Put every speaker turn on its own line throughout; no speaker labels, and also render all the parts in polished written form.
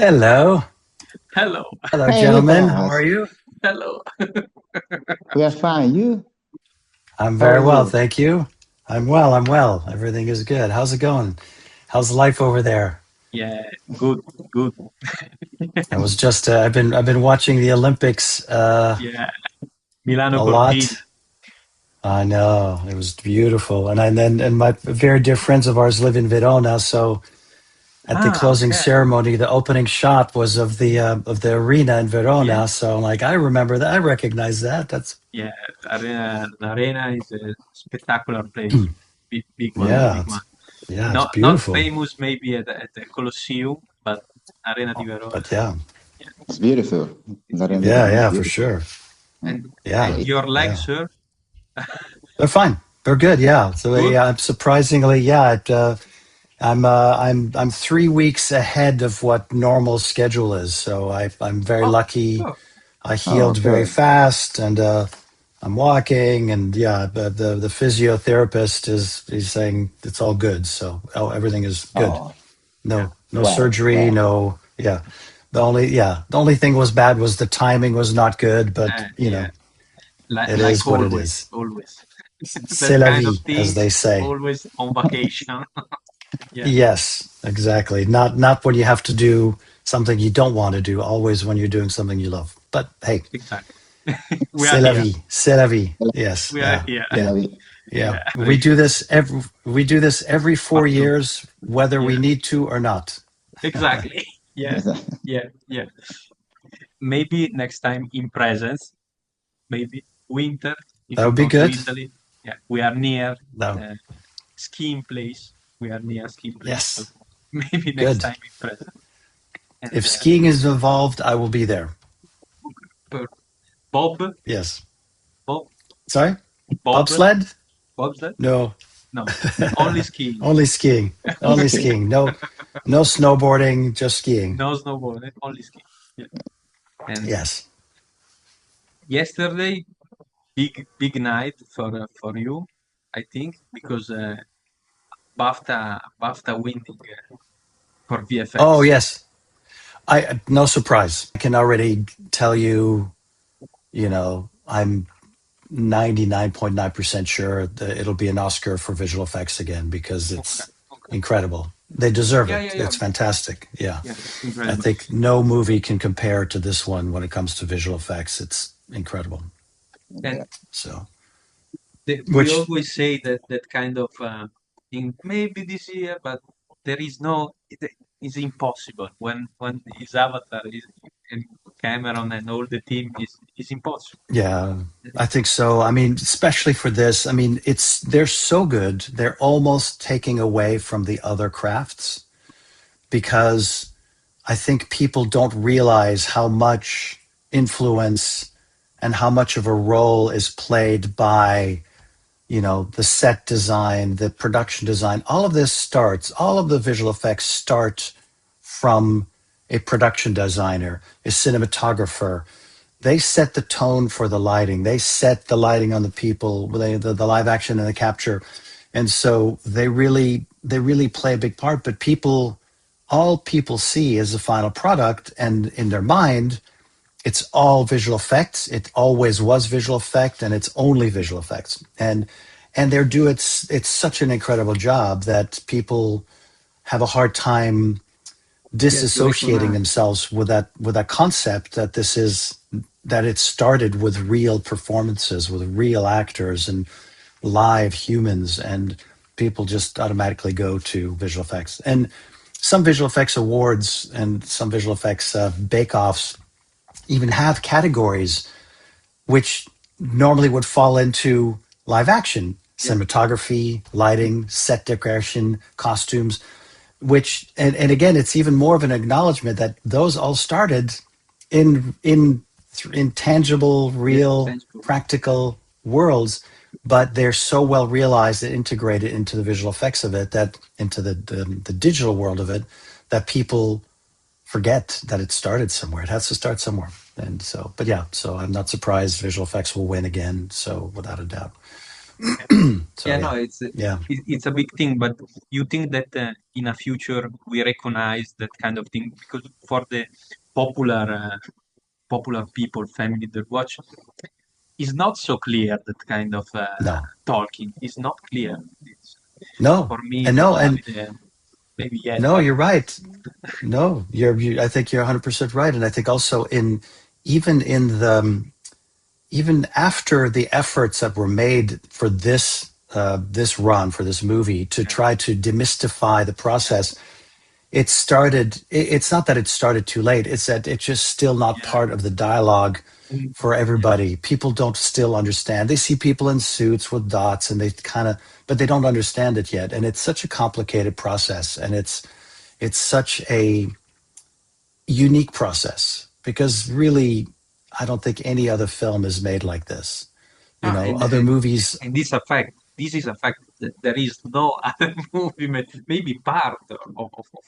Hello.
Hello.
Hello,
Hey,
gentlemen. How
Nicolas.
are you?
Hello.
We are fine. You?
I'm
How are
very well,
you?
thank you. I'm well. I'm well. Everything is good. How's it going? How's life over there?
Yeah, good, good.
I was just I've been watching the Olympics
Yeah, Milano
a
Cortina.
lot. I know. It was beautiful. And my very dear friends of ours live in Verona, so at the closing
Okay.
ceremony, the opening shot was of the arena in
Yeah,
Verona. So I'm like, I remember that. I recognize that. That's
yeah. The arena is a spectacular place. Big, big one,
yeah,
big one.
it's
Not
beautiful.
famous maybe at the Colosseum, but Arena di Verona.
But yeah,
Yeah,
It's beautiful.
it's
Not in
beautiful.
yeah,
Verona is
yeah, for
beautiful.
sure.
And
Yeah,
your legs,
yeah.
sir?
They're fine. They're good. Yeah. So
Good.
yeah, I'm surprisingly, yeah. I'm 3 weeks ahead of what normal schedule is. So I'm very
Oh,
lucky.
oh,
I
Oh,
healed very
good.
fast, and I'm walking, and yeah, the physiotherapist is he's saying it's all good. So everything is good.
Oh,
yeah.
No
well,
surgery.
well.
No. Yeah. The only thing was bad was the timing was not good, but
Yeah.
it
Like
is what it
always,
is.
always.
C'est
That
la
kind of
vie, as they
things,
say.
always on vacation. Yeah,
Yes, exactly. Not when you have to do something you don't want to do, always when you're doing something you love. But hey,
exactly. We are
c'est la
here.
vie. C'est la vie. Yes.
We are
Yeah.
here.
C'est la
Yeah.
vie.
Yeah.
Yeah.
We do this every 4 years, whether we
Yeah,
need to or not.
exactly. Yeah, yeah. Maybe next time in presence, maybe winter, if
That
you
would be
come to
good.
Italy. Yeah, we are near
No.
uh, skiing place. We are near skiing place. So
Yes.
maybe next
Good.
time in presence. And
If skiing is involved, I will be there.
per- Bob,
Yes.
Bob,
Sorry?
Bob,
Bobsled?
Bob's that?
No.
No, only skiing.
Only skiing. Only
Okay.
skiing. No snowboarding, just skiing.
No snowboarding, only skiing. Yeah. And
Yes.
yesterday, big night for you, I think, because BAFTA winning for
Oh,
VFX.
yes. I no surprise. I can already tell you, I'm 99.9% sure that it'll be an Oscar for visual effects again because
Okay,
it's
okay.
incredible. They deserve
Yeah,
it.
yeah, yeah,
It's fantastic. Yeah.
yeah.
I
Incredible.
think no movie can compare to this one when it comes to visual effects. It's incredible.
And
Yeah.
So,
we
which
always say that kind of thing maybe this year, but there is no. It's impossible when is Avatar is and Cameron and all the team is impossible.
yeah, I think so. I mean, especially for this, I mean, they're so good. They're almost taking away from the other crafts because I think people don't realize how much influence and how much of a role is played by, the set design, the production design. All of the visual effects start from a production designer, a cinematographer. They set the tone for the lighting. They set the lighting on the people, the live action and the capture. And so they really play a big part, but all people see is the final product, and in their mind it's all visual effects. It always was visual effect, and it's only visual effects. And they're do it's such an incredible job that people have a hard time
Yeah, to
disassociating
recognize.
themselves with that concept that it started with real performances, with real actors and live humans, and people just automatically go to visual effects. And some visual effects awards and some visual effects bake-offs even have categories which normally would fall into live action:
Yeah,
cinematography, lighting, set decoration, costumes. Which and again, it's even more of an acknowledgement that those all started in tangible,
yeah,
real,
tangible.
practical worlds, but they're so well realized and integrated into the visual effects of it, that into the digital world of it, that people forget that it started somewhere. It has to start somewhere. And so, but yeah, so I'm not surprised visual effects will win again. So without a doubt. So
Yeah, no,
yeah, yeah.
it's a big thing, but you think that in a future we recognize that kind of thing because for the popular popular people, family that watch, is not so clear that kind of
No,
talking is not clear. It's,
no,
for me,
and
it's
no,
not
and
maybe yet,
no,
but
you're right. No, I think you're 100% right, and I think also even in the even after the efforts that were made for this run for this movie to
yeah,
try to demystify the
yeah,
process, it started. It's not that it started too late; it's that it's just still not
yeah,
part of the dialogue
mm,
for
yeah,
everybody. People don't still understand. They see people in suits with dots, and they kind of, but they don't understand it yet. And it's such a complicated process, and it's such a unique process because really, I don't think any other film is made like this. You
ah,
know, other movies.
and this a fact. This is a fact that there is no other movie, maybe part of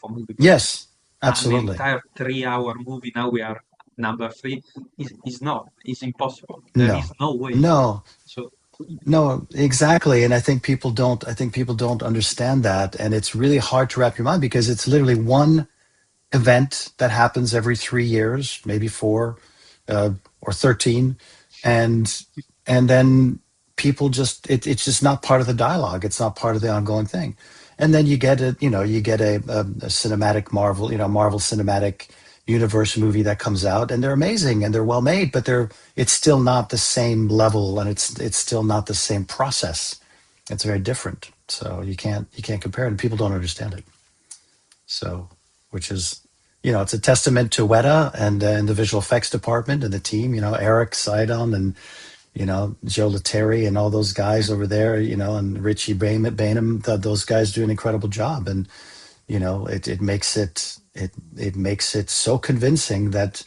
a movie, but
Yes,
an
absolutely.
entire 3 hour movie. Now we are number three. Is not. It's impossible. There is
No,
no way.
no,
So
no, exactly. And I think people don't. I think people don't understand that, and it's really hard to wrap your mind because it's literally one event that happens every 3 years, maybe four uh, or 13, and and then people just it's just not part of the dialogue. It's not part of the ongoing thing. And then you get a cinematic Marvel, Marvel cinematic universe movie that comes out, and they're amazing and they're well made, but it's still not the same level, and it's still not the same process. It's very different. So you can't compare it, and people don't understand it. So, which is, it's a testament to Weta and the visual effects department and the team, Eric Sidon and, Joe Lettieri and all those guys over there, and Richie Bainham, those guys do an incredible job. And, it makes it so convincing that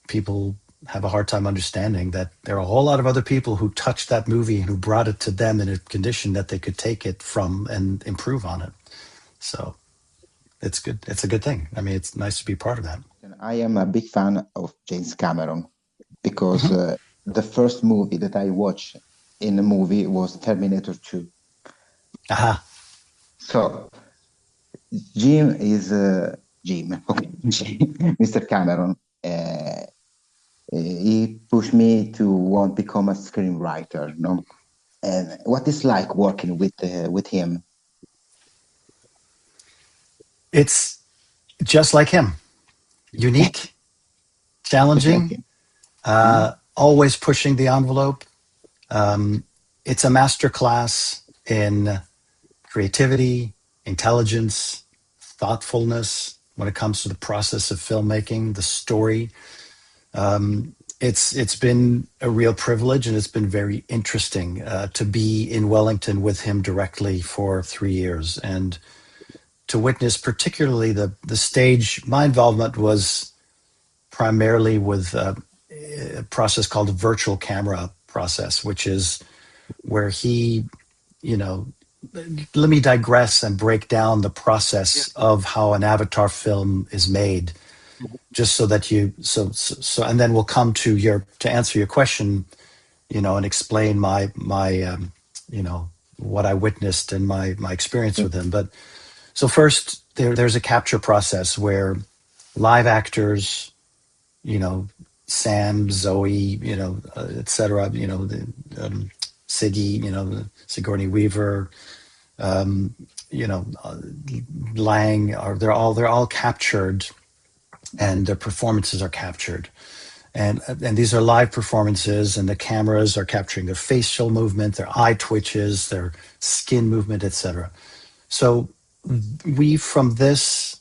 people have a hard time understanding that there are a whole lot of other people who touched that movie and who brought it to them in a condition that they could take it from and improve on it. So, it's good. It's a good thing. I mean, it's nice to be part of that.
And I am a big fan of James Cameron because
Hmm.
the first movie that I watched in a movie was Terminator 2.
Aha.
So Jim is Jim, okay, Mr. Cameron. He pushed me to want to become a screenwriter. No, and what is like working with him?
It's just like him. Unique,
Just like
challenging,
him. Mhm.
always pushing the envelope. Um, it's a masterclass in creativity, intelligence, thoughtfulness when it comes to the process of filmmaking, the story. It's been a real privilege, and it's been very interesting to be in Wellington with him directly for 3 years and to witness particularly the stage. My involvement was primarily with a process called the virtual camera process, which is where he, you know, let me digress and break down the
yeah,
process of how an Avatar film is made, just so that and then we'll come to answer your question, and explain my what I witnessed and my experience with him. But so first, there's a capture process where live actors, you know, Sam, Zoe, et cetera, Siggy, Sigourney Weaver, um, you know, uh, Lang, they're all captured, and their performances are captured. And these are live performances, and the cameras are capturing their facial movement, their eye twitches, their skin movement, etc. So we from this,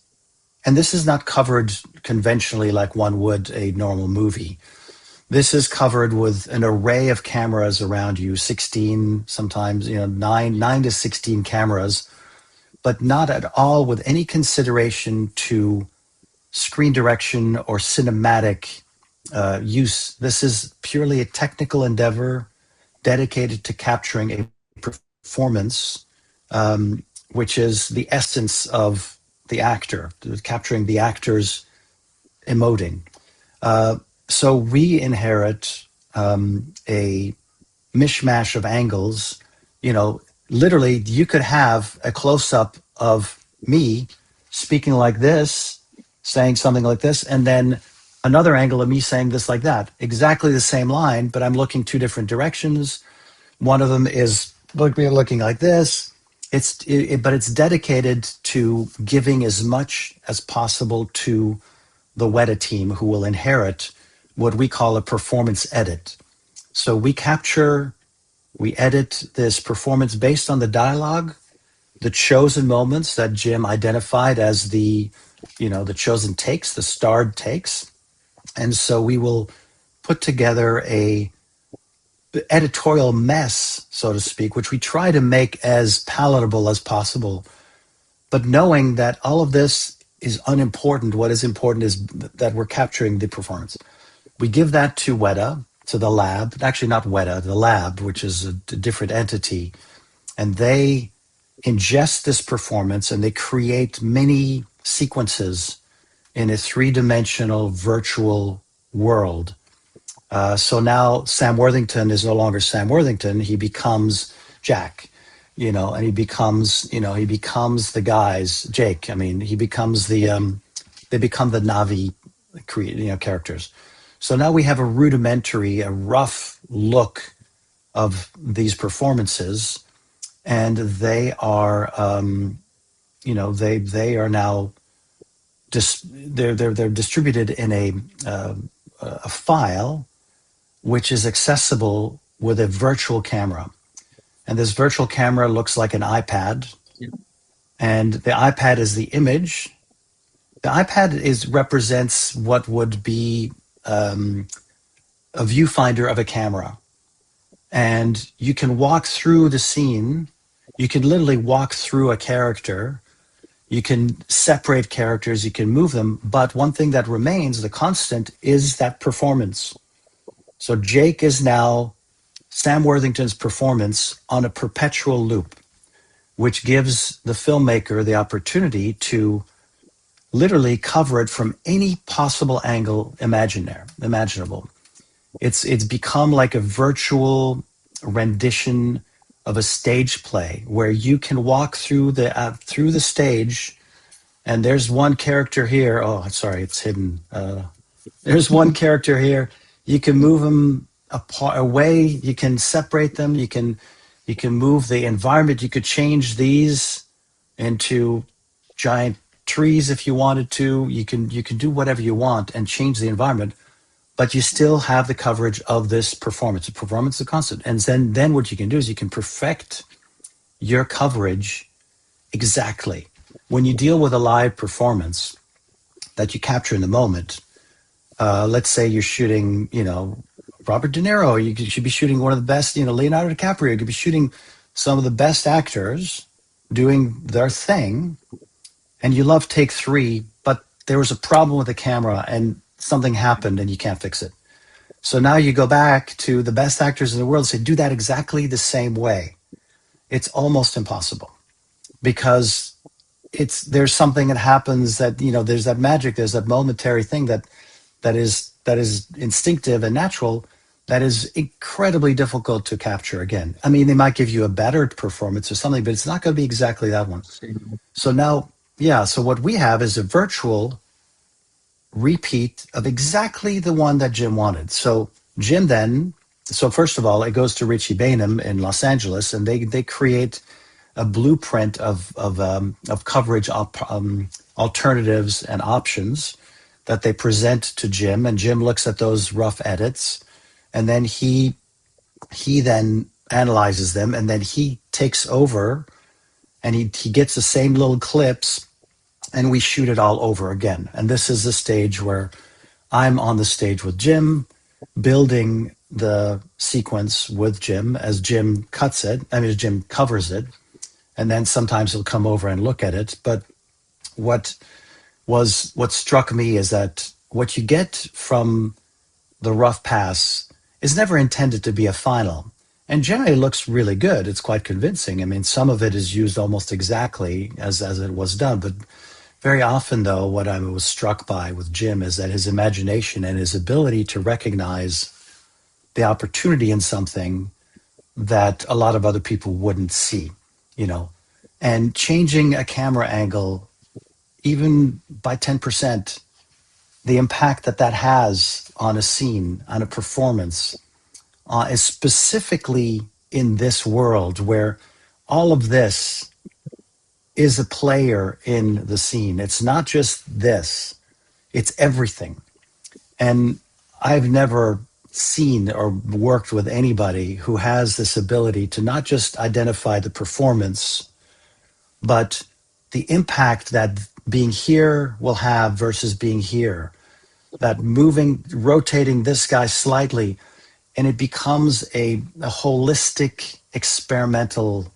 and this is not covered conventionally like one would a normal movie. This is covered with an array of cameras around you, 16, sometimes, 9 to 16 cameras, but not at all with any consideration to screen direction or cinematic use. This is purely a technical endeavor dedicated to capturing a performance, which is the essence of the actor, capturing the actor's emoting. Uh, so we inherit a mishmash of angles literally you could have a close-up of me speaking like this, saying something like this, and then another angle of me saying this like that. Exactly the same line, but I'm looking two different directions. One of them is looking like this. But it's dedicated to giving as much as possible to the Weta team, who will inherit what we call a performance edit. So we edit this performance based on the dialogue, the chosen moments that Jim identified as the chosen takes, the starred takes. And so we will put together a editorial mess, so to speak, which we try to make as palatable as possible. But knowing that all of this is unimportant, what is important is that we're capturing the performance. We give that to Weta, to the lab, actually not Weta, the lab, which is a different entity, and they ingest this performance and they create many sequences in a three-dimensional virtual world. So now Sam Worthington is no longer Sam Worthington. He becomes Jack, and he becomes the guys, Jake. I mean, he becomes they become the Navi, characters. So now we have a rough look of these performances, and they are, they are now they're distributed in a file which is accessible with a virtual camera. And this virtual camera looks like an iPad.
Yeah.
And the iPad is the image. The iPad represents what would be a viewfinder of a camera. And you can walk through the scene. You can literally walk through a character. You can separate characters. You can move them. But one thing that remains, the constant, is that performance. So Jake is now Sam Worthington's performance on a perpetual loop, which gives the filmmaker the opportunity to literally cover it from any possible angle imaginable. It's become like a virtual rendition of a stage play where you can walk through the stage, and there's one character here. Oh, sorry, it's hidden. There's one character here. You can move them away. You can separate them. You can move the environment. You could change these into giant trees if you wanted to. You can do whatever you want and change the environment, but you still have the coverage of this performance. The performance is constant. And then what you can do is you can perfect your coverage exactly. When you deal with a live performance that you capture in the moment, let's say you're shooting, Robert De Niro, you should be shooting one of the best, Leonardo DiCaprio, you could be shooting some of the best actors doing their thing, and you love take 3, but there was a problem with the camera and something happened and you can't fix it. So now you go back to the best actors in the world and say, do that exactly the same way. It's almost impossible because there's something that happens that, there's that magic, there's that momentary thing that is instinctive and natural, that is incredibly difficult to capture again. I mean, they might give you a better performance or something, but it's not going to be exactly that one. So now, so what we have is a virtual repeat of exactly the one that Jim wanted. So Jim first of all, it goes to Richie Bainham in Los Angeles, and they create a blueprint of coverage alternatives and options that they present to Jim, and Jim looks at those rough edits, and then he then analyzes them, and then he takes over, and he gets the same little clips, and we shoot it all over again. And this is the stage where I'm on the stage with Jim, building the sequence with Jim as Jim cuts it, as Jim covers it, and then sometimes he'll come over and look at it. But what struck me is that what you get from the rough pass is never intended to be a final, and generally looks really good. It's quite convincing. I mean, some of it is used almost exactly as it was done, but very often, though, what I was struck by with Jim is that his imagination and his ability to recognize the opportunity in something that a lot of other people wouldn't see, you know. And changing a camera angle, even by 10%, the impact that that has on a scene, on a performance, is specifically in this world where all of this is a player in the scene. It's not just this, it's everything. And I've never seen or worked with anybody who has this ability to not just identify the performance, but the impact that being here will have versus being here. That moving, rotating this guy slightly, and it becomes a holistic experimental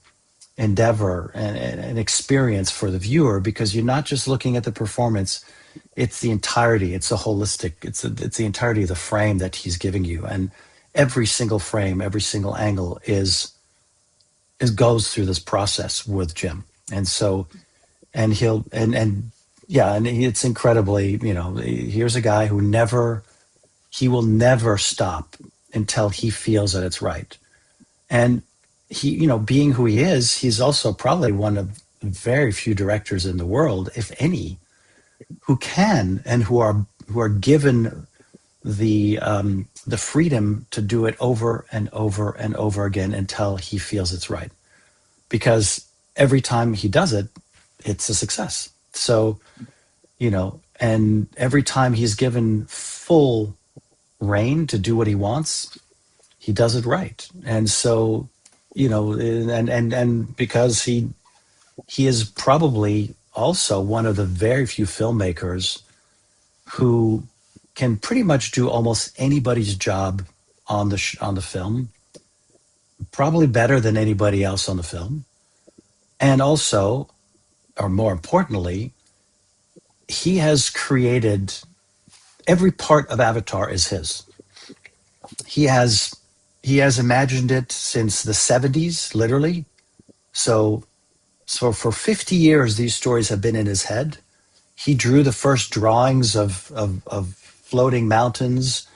endeavor and an experience for the viewer, because you're not just looking at the performance, it's the entirety, it's a holistic, it's the entirety of the frame that he's giving you. And every single frame, every single angle is goes through this process with Jim. And so, and he'll, and yeah, and it's incredibly, you know, here's a guy who he will never stop until he feels that it's right. And he, you know, being who he is, he's also probably one of very few directors in the world, if any, who can and who are given the freedom to do it over and over and over again until he feels it's right. Because every time he does it, it's a success. So, you know, and every time he's given full reign to do what he wants, he does it right. And so, you know, and because he is probably also one of the very few filmmakers who can pretty much do almost anybody's job on the film, probably better than anybody else on the film. And also, or more importantly, he has created every part of Avatar is his. He has imagined it since the 70s, literally. So for 50 years, these stories have been in his head. He drew the first drawings of floating mountains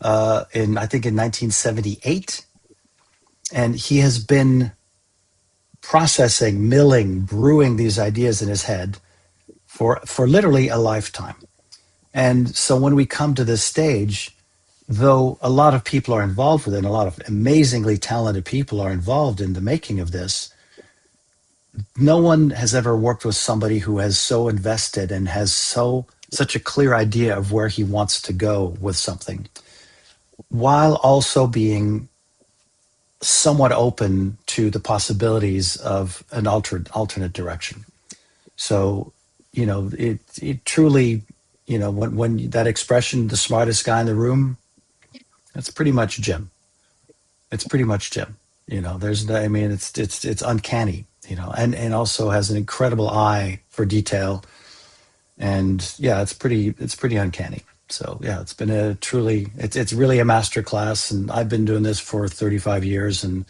in, I think, in 1978. And he has been processing, milling, brewing these ideas in his head for literally a lifetime. And so when we come to this stage, though a lot of people are involved with it, and a lot of amazingly talented people are involved in the making of this, no one has ever worked with somebody who has so invested and has such a clear idea of where he wants to go with something, while also being somewhat open to the possibilities of an alternate direction. So, you know, it truly, you know, when that expression, the smartest guy in the room, that's pretty much Jim. It's pretty much Jim. You know, I mean, it's uncanny, you know, and also has an incredible eye for detail. And yeah, it's pretty uncanny. So yeah, it's been it's really a master class, and I've been doing this for 35 years, and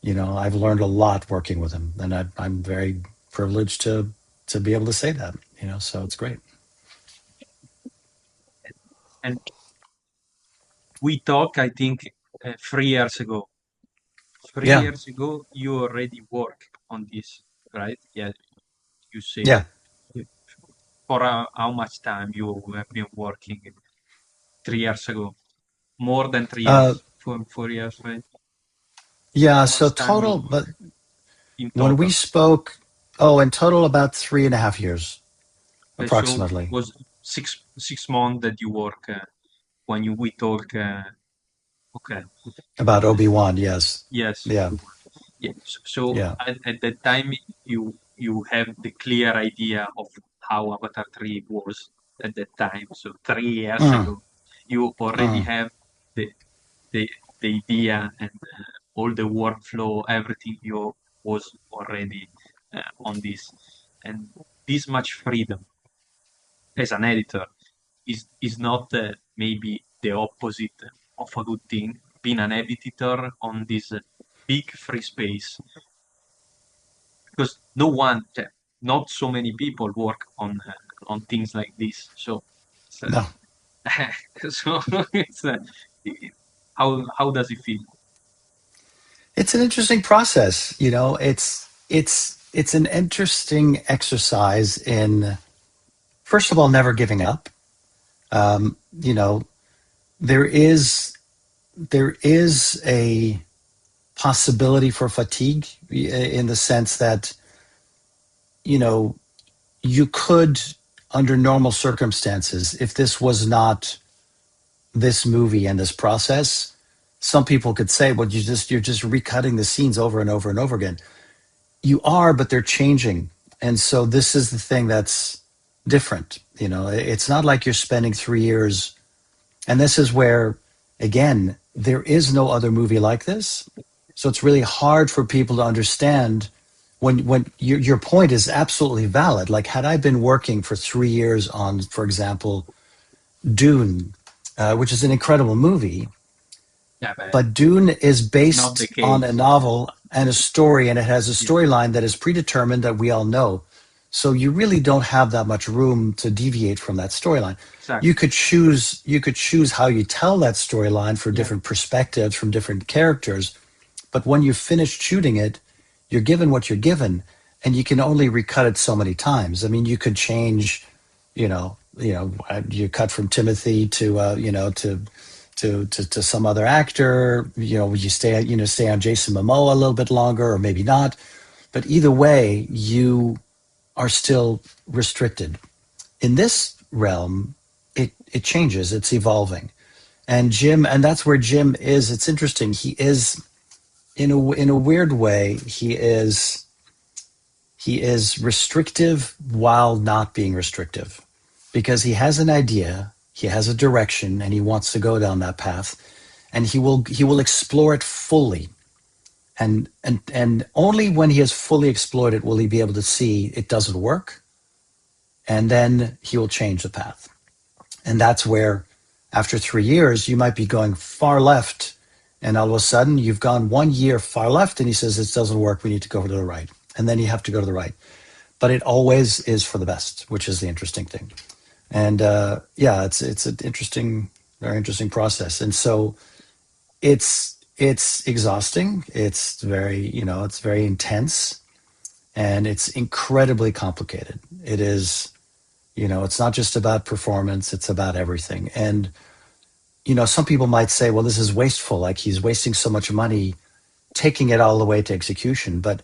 you know, I've learned a lot working with him, and I'm very privileged to be able to say that, you know, so it's great.
And we talked, I think, 3 years ago. Three
Yeah,
years ago, you already worked on this, right? Yeah, you said.
yeah.
For how much time you have been working 3 years ago? More than 3 years,
Uh,
4 years, right?
yeah.
How
So
much time
total,
you
but
in
when we
total?
spoke, oh, in total about 3.5 years,
So
approximately.
was 6 months that you work when we talk. Okay.
About Obi-Wan, yes.
Yes.
Yeah,
Yeah. So
yeah.
at that time you have the clear idea of how Avatar 3 was at that time. So 3 years
Mm,
ago, you already
mm.
have the the the idea and all the workflow, everything you was already on this, and this much freedom as an editor is not maybe the opposite of a good thing. Being an editor on this big free space, because no one, not so many people work on things like this. So, so,
No.
so it's how does it feel?
It's an interesting process. It's an interesting exercise in, first of all, never giving up. You know, there is there is a possibility for fatigue in the sense that, you know, you could, under normal circumstances, if this was not this movie and this process, some people could say, well, you're just recutting the scenes over and over and over again. You are, but they're changing. And so this is the thing that's different. It's not like you're spending 3 years. And this is where, again, there is no other movie like this. So it's really hard for people to understand when your point is absolutely valid. Like, had I been working for 3 years on, for example, Dune, which is an incredible movie,
Yeah,
but Dune is
not
based
the
on a
case.
novel and a story, and it has a
Yeah,
storyline that is predetermined that we all know. So you really don't have that much room to deviate from that storyline.
exactly.
You could choose how you tell that storyline for
Yeah,
different perspectives from different characters, but when you've finished shooting it, you're given what you're given, and you can only recut it so many times. I mean, you could change, you cut from Timothy to to some other actor. You stay on Jason Momoa a little bit longer, or maybe not. But either way, you are still restricted. In this realm, it changes. It's evolving. And that's where Jim is. It's interesting. He is, in a weird way, he is restrictive while not being restrictive, because he has an idea, he has a direction, and he wants to go down that path, and he will explore it fully. And only when he has fully explored it will he be able to see it doesn't work, and then he will change the path. And that's where, after 3 years, you might be going far left, and all of a sudden you've gone 1 year far left, and he says, it doesn't work, we need to go to the right. And then you have to go to the right. But it always is for the best, which is the interesting thing. And yeah, it's an interesting, very interesting process. And so it's exhausting. It's very intense, and it's incredibly complicated. It is, it's not just about performance, it's about everything. And some people might say, well, this is wasteful, like he's wasting so much money taking it all the way to execution. But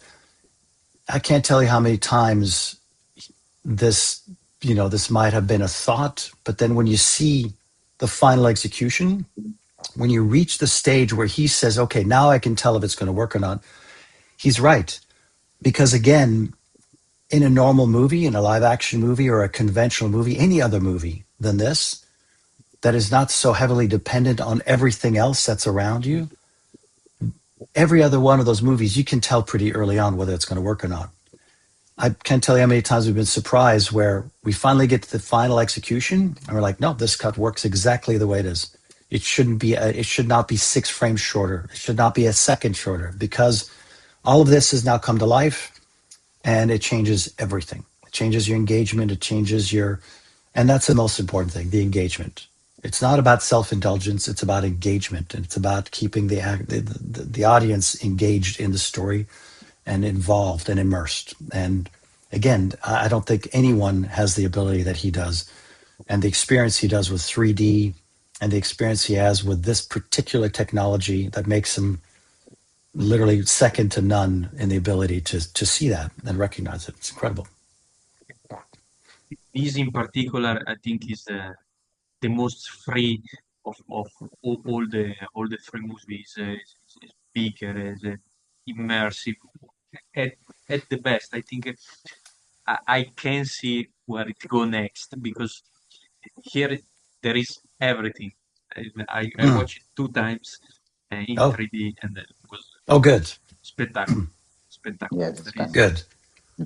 I can't tell you how many times this this might have been a thought, but then when you see the final execution, when you reach the stage where he says, okay, now I can tell if it's going to work or not, he's right. Because again, in a normal movie, in a live action movie or a conventional movie, any other movie than this, that is not so heavily dependent on everything else that's around you, every other one of those movies, you can tell pretty early on whether it's going to work or not. I can't tell you how many times we've been surprised where we finally get to the final execution and we're like, no, this cut works exactly the way it is. It should not be 6 frames shorter. It should not be a second shorter, because all of this has now come to life, and it changes everything. It changes your engagement. And that's the most important thing, the engagement. It's not about self-indulgence. It's about engagement, and it's about keeping the audience engaged in the story and involved and immersed. And again, I don't think anyone has the ability that he does, and the experience he does with 3D, and the experience he has with this particular technology that makes him literally second to none in the ability to see that and recognize it. It's incredible.
this in particular, I think, is the most free of all the three movies. Is bigger, is immersive at at the best. I think I can see where it go next, because here there is everything. I
Mm.
watched it 2 times in
Oh,
3D, and it was
oh, good,
spectacular, spectacular.
Yes, it's
There is
kind of
good.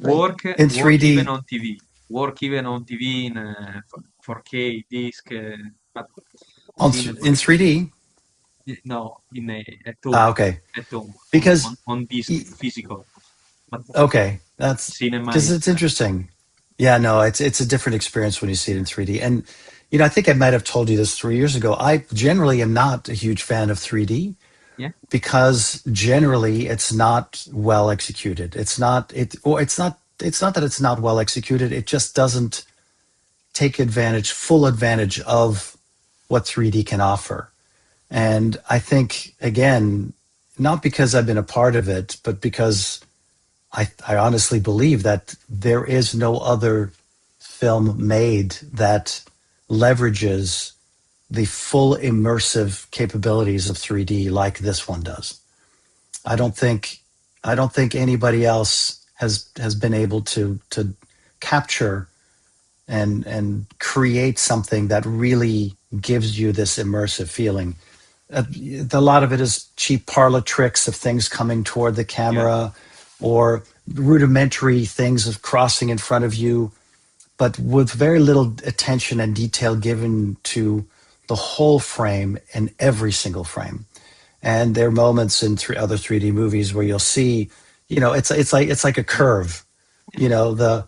great.
In
work even
3D,
on TV, work even on TV in 4K disc, but
in
cinema,
3D.
no, at
Ah,
home,
okay.
at home
Because
on disc,
y-
physical, but
okay, that's
cinema
because
is
it's interesting. Yeah, no, it's a different experience when you see it in 3D. And I think I might have told you this 3 years ago. I generally am not a huge fan of 3D,
Yeah.
because generally it's not well executed. It's not that it's not well executed. It just doesn't take full advantage of what 3D can offer. And I think, again, not because I've been a part of it, but because I honestly believe that there is no other film made that leverages the full immersive capabilities of 3D like this one does. I don't think anybody else has been able to capture and create something that really gives you this immersive feeling. A lot of it is cheap parlor tricks of things coming toward the camera or rudimentary things of crossing in front of you, but with very little attention and detail given to the whole frame in every single frame. And there are moments in other 3D movies where you'll see, it's like a curve. The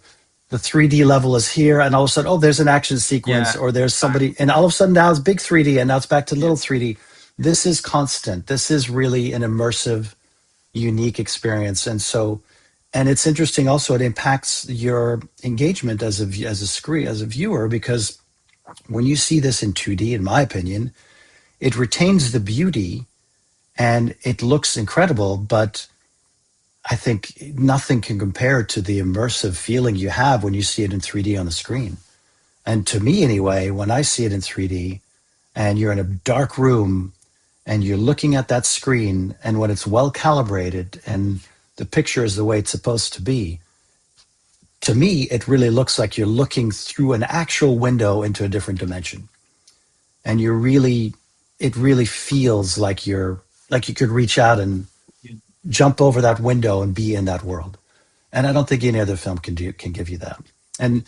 3D level is here, and all of a sudden, oh, there's an action sequence, or there's somebody, and all of a sudden now it's big 3D, and now it's back to little 3D. This is constant. This is really an immersive, unique experience, and it's interesting. Also, it impacts your engagement as a viewer, because when you see this in 2D, in my opinion, it retains the beauty and it looks incredible, but I think nothing can compare to the immersive feeling you have when you see it in 3D on the screen. And to me, anyway, when I see it in 3D and you're in a dark room and you're looking at that screen, and when it's well calibrated and the picture is the way it's supposed to be, to me, it really looks like you're looking through an actual window into a different dimension. And it really feels like you could reach out and jump over that window and be in that world. And I don't think any other film can give you that. And,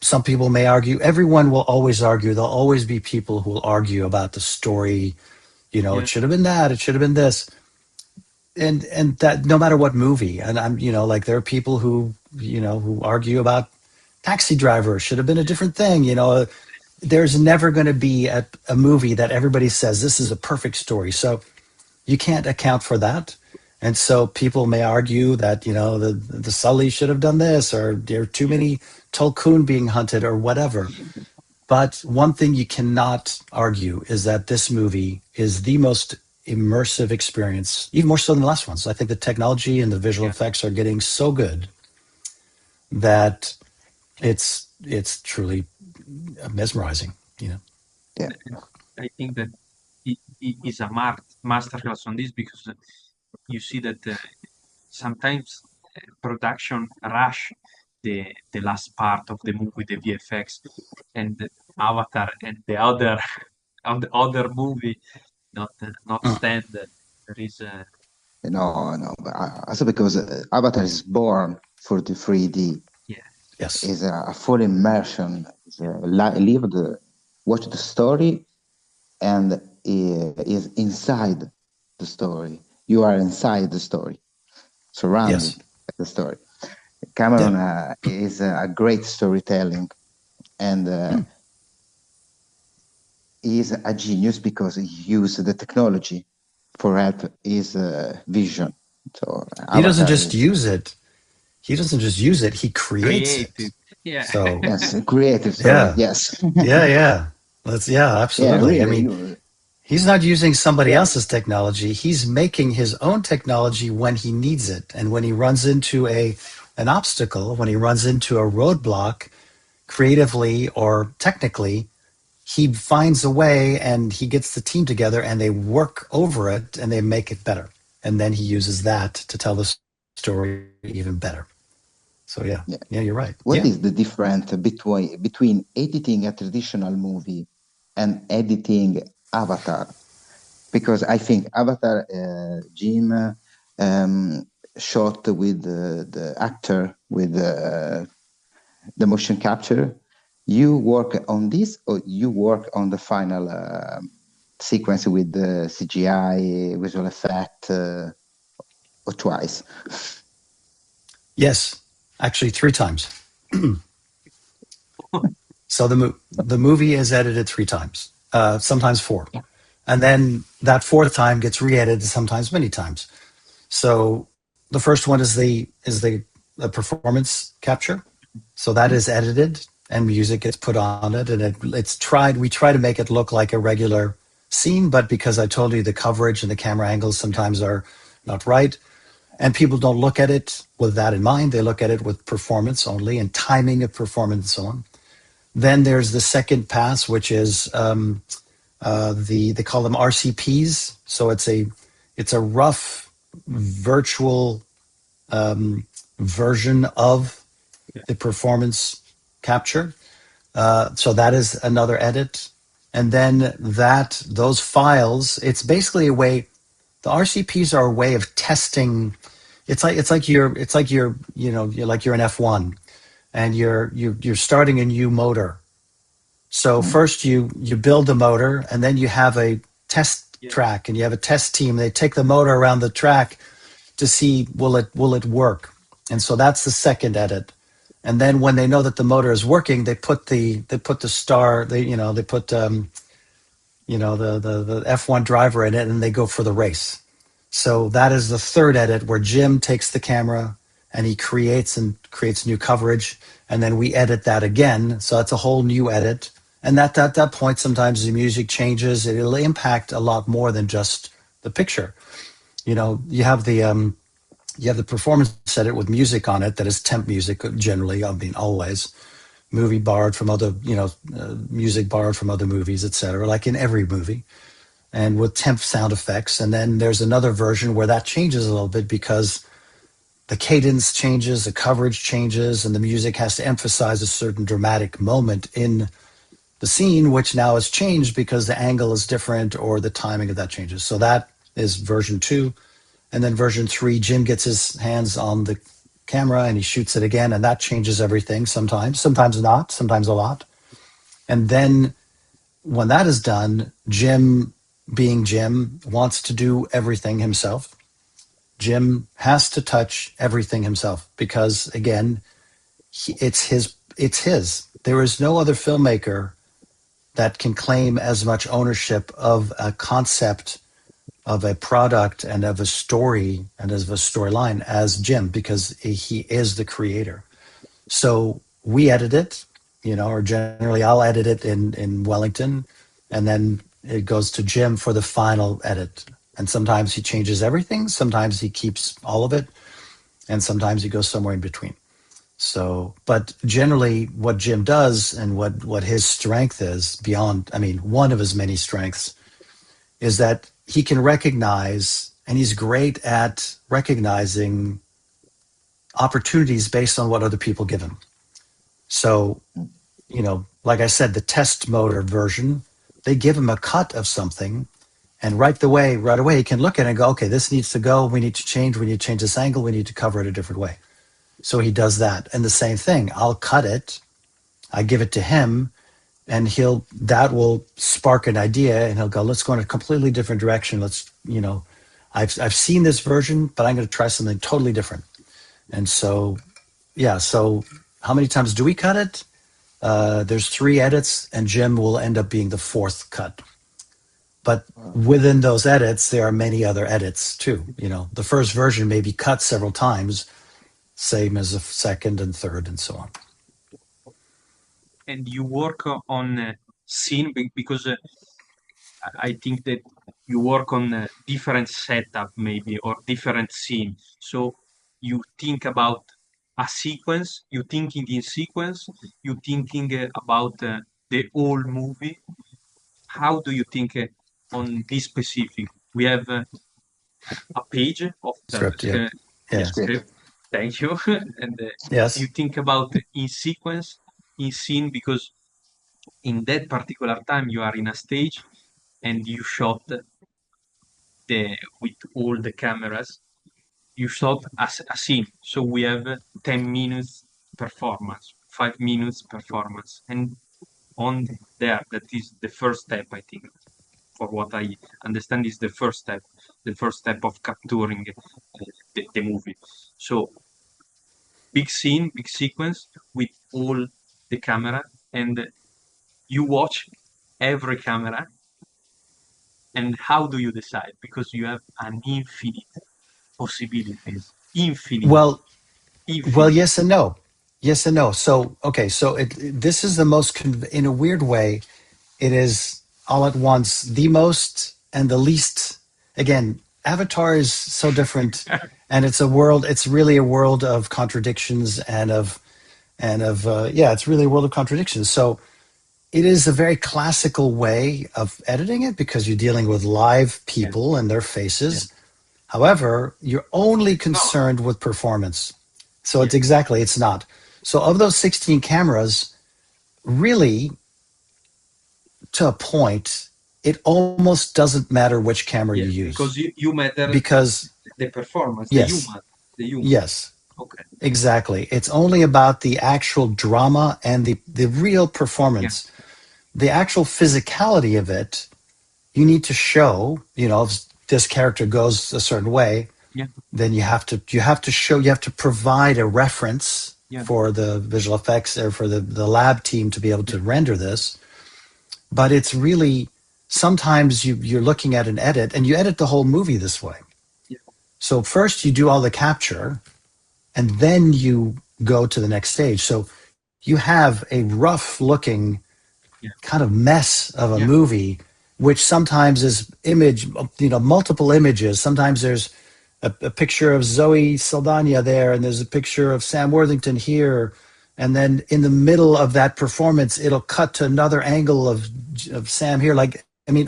some people may argue, everyone will always argue. There'll always be people who will argue about the story. It should have been that, it should have been this. And that no matter what movie, and I'm, there are people who argue about Taxi Driver should have been a different thing. There's never going to be a movie that everybody says this is a perfect story. So you can't account for that. And so people may argue that, the Sully should have done this, or there are too many Tulkun being hunted, or whatever. But one thing you cannot argue is that this movie is the most immersive experience, even more so than the last ones. I think the technology and the visual effects are getting so good that it's truly mesmerizing.
Yeah.
I think that it is a masterclass on this, because you see that sometimes production rush the last part of the movie, the VFX, and the Avatar and the other of the other movie not stand. There is
No, but also because Avatar is born for the 3D.
Yes.
Is a full immersion. Watch the story, and is inside the story. You are inside the story, surrounded by the story. Cameron is a great storytelling, and he is a genius because he used the technology for help his vision. So
he doesn't just use it. He doesn't just use it. He creates
creative.
it. So
yes, creative story. Yes.
Absolutely.
Yeah, really,
I mean, he's not using somebody else's technology. He's making his own technology when he needs it, and when he runs into an obstacle, when he runs into a roadblock, creatively or technically, he finds a way, and he gets the team together, and they work over it, and they make it better. And then he uses that to tell the story even better. So yeah, you're right.
What is the difference between editing a traditional movie and editing Avatar? Because I think Avatar, Jim shot with the actor with the motion capture. You work on this, or you work on the final sequence with the CGI, visual effect, or twice?
Yes, actually 3 times. So the movie is edited 3 times, sometimes 4. And then that fourth time gets re-edited sometimes many times. So the first one is the performance capture. So that is edited and music gets put on it, and we try to make it look like a regular scene, but because I told you the coverage and the camera angles sometimes are not right, and people don't look at it with that in mind, they look at it with performance only and timing of performance and so on. Then there's the second pass, which is they call them RCPs. So it's a rough virtual version of the performance capture. So that is another edit. And then those files, it's basically a way, the RCPs are a way of testing. It's like you're an F1 and you're starting a new motor. So first you build the motor, and then you have a test track, and you have a test team. They take the motor around the track to see will it work. And so that's the second edit. And then when they know that the motor is working, they put the star, the F1 driver in it, and they go for the race. So that is the third edit, where Jim takes the camera and he creates new coverage, and then we edit that again. So that's a whole new edit. And at that point, sometimes the music changes. It'll impact a lot more than just the picture. You have the performance edit with music on it that is temp music generally. I mean, always music borrowed from other movies, etc. Like in every movie, and with temp sound effects. And then there's another version where that changes a little bit because the cadence changes, the coverage changes, and the music has to emphasize a certain dramatic moment in the scene, which now has changed because the angle is different or the timing of that changes. So that is version 2. And then version 3, Jim gets his hands on the camera and he shoots it again, and that changes everything sometimes not, sometimes a lot. And then when that is done, Jim, being Jim, wants to do everything himself. Jim has to touch everything himself because, again, it's his. There is no other filmmaker that can claim as much ownership of a concept, of a product, and of a story and of a storyline as Jim, because he is the creator. So we edit it, or generally I'll edit it in Wellington, and then it goes to Jim for the final edit. And sometimes he changes everything, sometimes he keeps all of it, and sometimes he goes somewhere in between. So, but generally what Jim does and what his strength is one of his many strengths is that he can recognize, and he's great at recognizing opportunities based on what other people give him. So, like I said, the test motor version, they give him a cut of something, and right away he can look at it and go, okay, this needs to go, we need to change this angle, we need to cover it a different way. So he does that. And the same thing, I'll cut it, I give it to him, and that will spark an idea, and he'll go, let's go in a completely different direction. I've seen this version, but I'm going to try something totally different. And so, so how many times do we cut it? There's 3 edits, and Jim will end up being the 4th cut. But within those edits, there are many other edits too. The first version may be cut several times, same as the second and third and so on.
And you work on scene because I think that you work on a different setup maybe, or different scene. So you think about a sequence, you thinking in sequence, you thinking about the whole movie. How do you think on this specific? We have a page of the
Script, yeah.
script. Thank you. And
Yes.
you think about in sequence, in scene, because in that particular time you are in a stage and you shot with all the cameras, you shot a scene. So we have 10 minutes performance, 5 minutes performance, and on there, that is the first step, I think. For what I understand, is the first step of capturing the movie. So big scene, big sequence with all the camera, and you watch every camera And how do you decide? Because you have an infinite possibilities. Infinite.
Well,
Infinite.
yes and no. Yes and no. So, okay, so this is the most, in a weird way, it is all at once the most and the least. Again, Avatar is so different, and it's really a world of contradictions yeah, it's really a world of contradictions. So it is a very classical way of editing it because you're dealing with live
Yeah.
people and their
Yeah.
faces. However, you're only
It's not.
concerned with performance. So
Yeah.
it's not. So of those 16 cameras, really, to a point, it almost doesn't matter which camera
Yeah.
you use.
Because you matter
Because,
the performance, the
yes,
human. The human.
yes,
Okay.
exactly. It's only about the actual drama and the real performance.
Yeah.
The actual physicality of it, you need to show, if this character goes a certain way,
Yeah.
then you have to provide a reference
Yeah.
for the visual effects or for the lab team to be able to render this. But it's really, sometimes you're looking at an edit and you edit the whole movie this way.
Yeah.
So first you do all the capture and then you go to the next stage. So you have a rough looking kind of mess of a movie, which sometimes is multiple images. Sometimes there's a picture of Zoe Saldana there, and there's a picture of Sam Worthington here. And then in the middle of that performance, it'll cut to another angle of Sam here.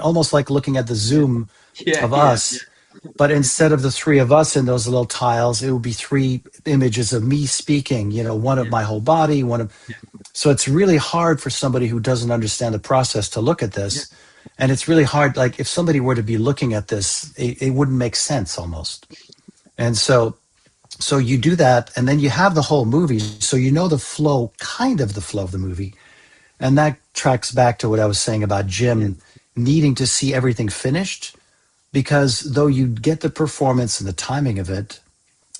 Almost like looking at the zoom of us. But instead of the three of us in those little tiles, it would be three images of me speaking, one of my whole body, so it's really hard for somebody who doesn't understand the process to look at this. And it's really hard, like if somebody were to be looking at this, it wouldn't make sense almost. And so you do that, and then you have the whole movie, so the flow, kind of the flow of the movie. And that tracks back to what I was saying about Jim needing to see everything finished, because though you get the performance and the timing of it,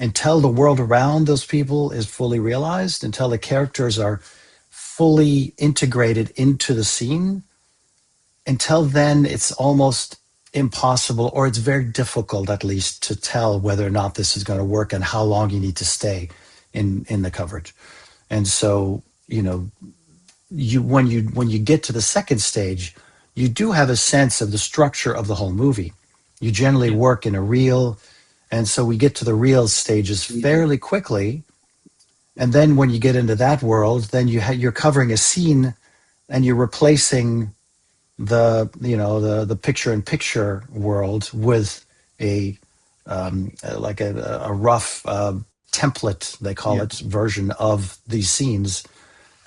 until the world around those people is fully realized, until the characters are fully integrated into the scene, until then it's almost impossible, or it's very difficult at least, to tell whether or not this is going to work and how long you need to stay in the coverage. And so when you get to the second stage, you do have a sense of the structure of the whole movie. You generally work in a reel, and so we get to the reel stages fairly quickly. And then when you get into that world, then you're covering a scene, and you're replacing the picture-in-picture world with a rough template, they call it, version of these scenes.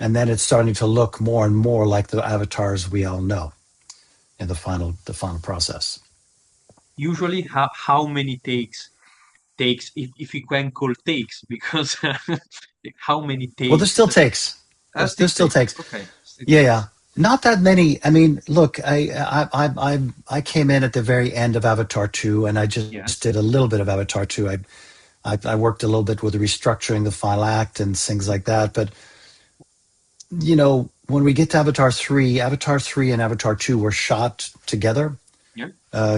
And then it's starting to look more and more like the avatars we all know in the final process.
Usually, how many takes, if you can call takes, because how many
Well, there's
takes?
still takes. There's still takes.
Okay.
Yeah. Not that many. I mean, look, I came in at the very end of Avatar 2, and I just did a little bit of Avatar 2. I worked a little bit with restructuring the final act and things like that. But when we get to Avatar 3 and Avatar 2 were shot together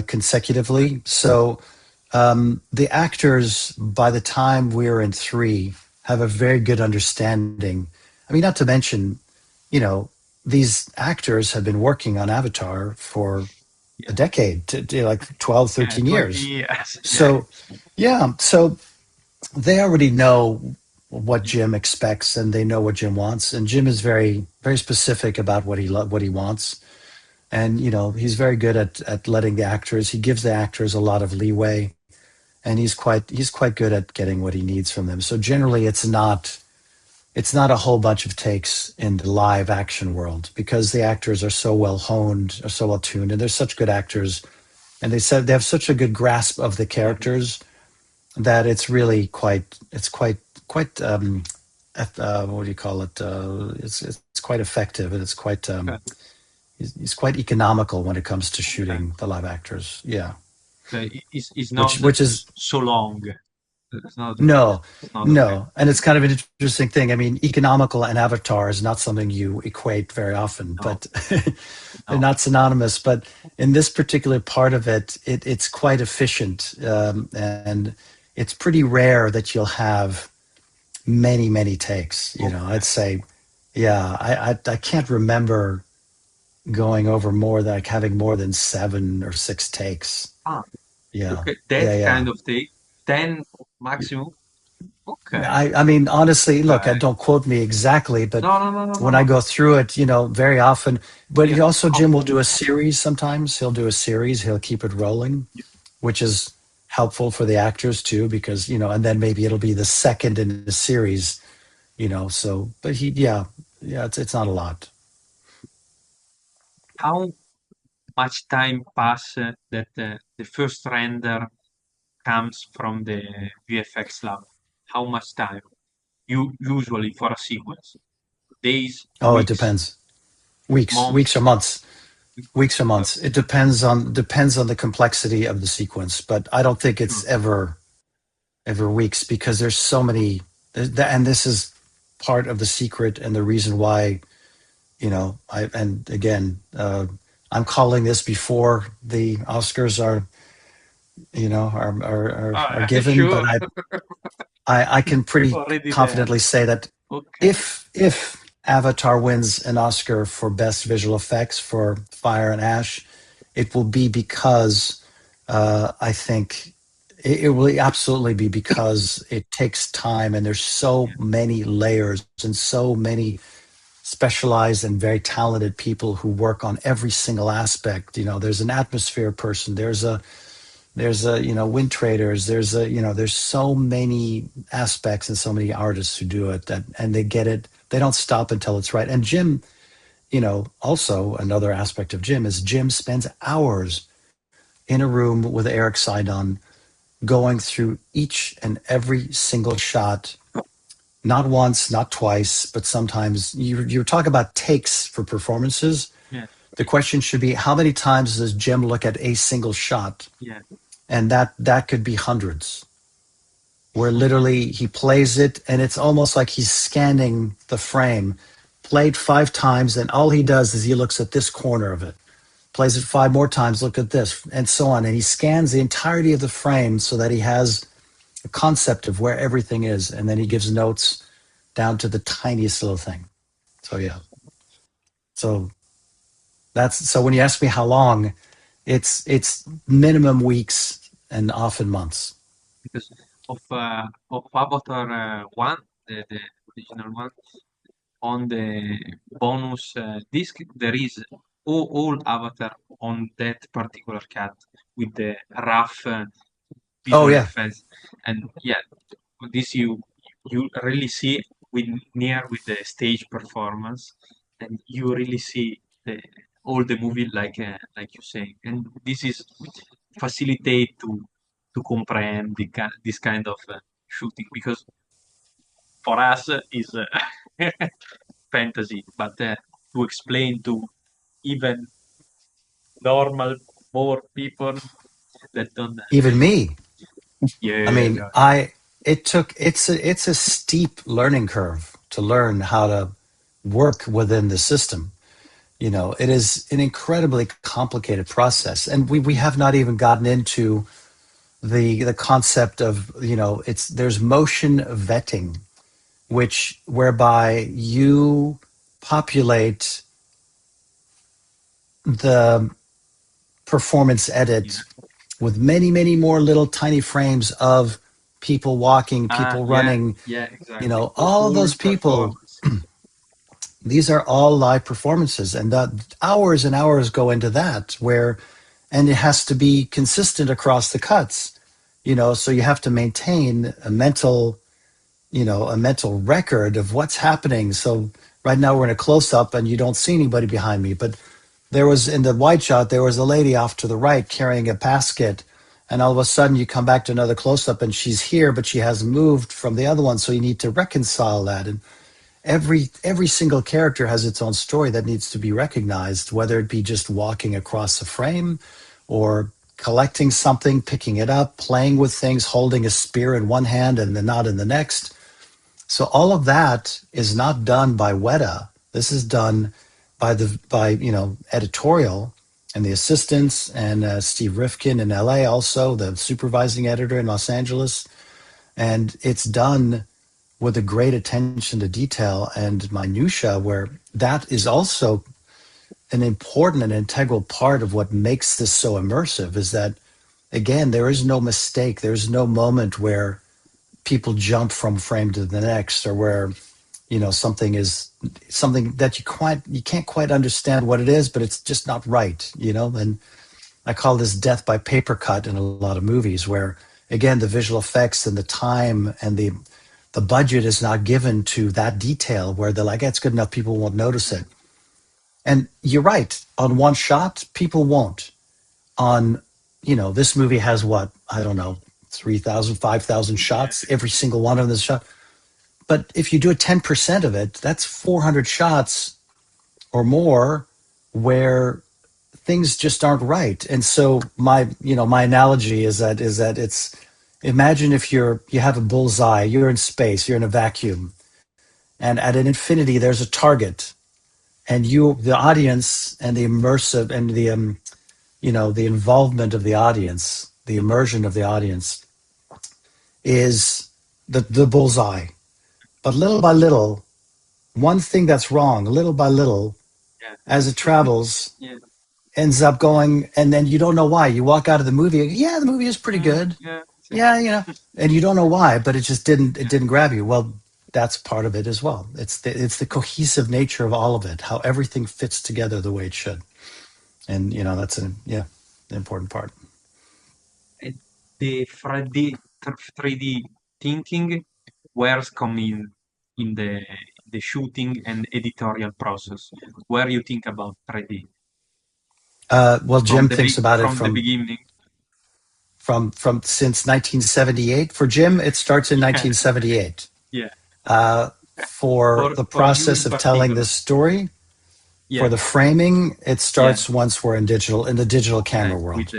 consecutively. So the actors, by the time we're in 3, have a very good understanding. I mean, not to mention, these actors have been working on Avatar for a decade, like 12, 13 years. So, so they already know what Jim expects, and they know what Jim wants. And Jim is very, very specific about what he wants. And, he's very good at letting the actors, he gives the actors a lot of leeway, and he's quite good at getting what he needs from them. So generally it's not a whole bunch of takes in the live action world, because the actors are so well honed, are so well tuned, and they're such good actors, and they have such a good grasp of the characters that it's really quite what do you call it? It's quite effective, and it's quite he's quite economical when it comes to shooting the live actors. Yeah.
It's not
Which is
so long. It's not.
No,
It's not okay.
no. And it's kind of an interesting thing. I mean, economical and Avatar is not something you equate very often,
No,
but they're
no.
not synonymous. But in this particular part of it's quite efficient. And it's pretty rare that you'll have many, many takes. You know,
Okay.
I'd say, yeah, I can't remember going over more than like having more than 7 or 6 takes.
Ah,
Yeah.
okay. That
Yeah. Yeah.
kind of take 10 maximum. Okay.
I mean, honestly, look,
Okay.
don't quote me exactly, but
No, no, no, no, no,
when I
no.
go through it, very often, but
Yeah.
he also,
Oh,
Jim will do a series sometimes. He'll do a series, he'll keep it rolling,
yeah.
which is helpful for the actors too, because, and then maybe it'll be the second in the series, so, but yeah, it's not a lot.
How much time pass that the first render comes from the VFX lab? How much time? You usually for a sequence? Days,
Oh, it
weeks,
depends. Weeks or
months?
months. Weeks or
Uh,
months. It depends on the complexity of the sequence, but I don't think it's
sure.
ever weeks because there's so many, and this is part of the secret and the reason why, and again, I'm calling this before the Oscars are given,
Sure.
but I can pretty
Already there.
confidently say that
Okay.
if Avatar wins an Oscar for best visual effects for Fire and Ash, it will be because I think it will absolutely be because it takes time and there's so
Yeah.
many layers and so many specialized and very talented people who work on every single aspect. There's an atmosphere person, there's a wind traders, there's so many aspects and so many artists who do it and they get it. They don't stop until it's right. And Jim, also another aspect of Jim is Jim spends hours in a room with Eric Sidon going through each and every single shot, not once, not twice, but sometimes you talk about takes for performances.
Yeah.
The question should be how many times does Jim look at a single shot?
Yeah.
And that could be hundreds, where literally he plays it and it's almost like he's scanning the frame, played 5 times, and all he does is he looks at this corner of it, plays it 5 more times, look at this, and so on. And he scans the entirety of the frame so that he has a concept of where everything is, and then he gives notes down to the tiniest little thing. So yeah. So so when you ask me how long, it's minimum weeks and often months.
Because of Avatar 1, the original one, on the bonus disc, there is all Avatar on that particular cut with the rough
Oh
visual
yeah.
effects. And yeah, this you really see with the stage performance, and you really see all the movie like you say. And this is facilitate to comprehend this kind of shooting because for us is fantasy, but to explain to even normal more people that don't.
Even me. I
Yeah,
mean,
yeah,
it's a steep learning curve to learn how to work within the system. It is an incredibly complicated process. And we have not even gotten into the concept of, there's motion vetting, whereby you populate the performance
yeah.
edit with many, many more little tiny frames of people walking, people
Yeah,
running,
yeah, exactly.
all of
Full
those people.
performance.
These are all live performances, and hours and hours go into that. And it has to be consistent across the cuts. So you have to maintain a mental record of what's happening. So right now we're in a close up, and you don't see anybody behind me, but there was in the wide shot, there was a lady off to the right carrying a basket. And all of a sudden you come back to another close up and she's here, but she hasn't moved from the other one. So you need to reconcile that. And every single character has its own story that needs to be recognized, whether it be just walking across the frame or collecting something, picking it up, playing with things, holding a spear in one hand and the knot in the next. So all of that is not done by Weta. This is done by editorial and the assistants and Steve Rifkin in LA, also the supervising editor in Los Angeles. And it's done with a great attention to detail and minutia, where that is also an important and integral part of what makes this so immersive, is that, again, there is no mistake. There's no moment where people jump from frame to the next, or where, something that you can't quite understand what it is, but it's just not right, and I call this death by paper cut in a lot of movies, where, again, the visual effects and the time and the budget is not given to that detail, where they're like, it's good enough, people won't notice it. And you're right, on one shot, people won't. On, this movie has what, I don't know, 3,000, 5,000 shots, every single one of them is shot. But if you do 10% of it, that's 400 shots or more where things just aren't right. And so my analogy is that it's, imagine if you have a bullseye, you're in space, you're in a vacuum, and at an infinity there's a target, and the audience and the immersive and the involvement of the audience, the immersion of the audience is the bullseye. But little by little, one thing that's wrong, little by little, as it travels, ends up going, and then you don't know why. You walk out of the movie, the movie is pretty good. And you don't know why, but it just didn't grab you. Well, that's part of it as well. It's the cohesive nature of all of it, how everything fits together the way it should. And, that's an important part.
The 3D thinking, where's come in the shooting and editorial process? Where you think about 3D?
Well, Jim thinks about it
from the beginning.
From since 1978. For Jim, it starts in 1978. For the process of telling this story, for the framing, it starts once we're in the digital camera world.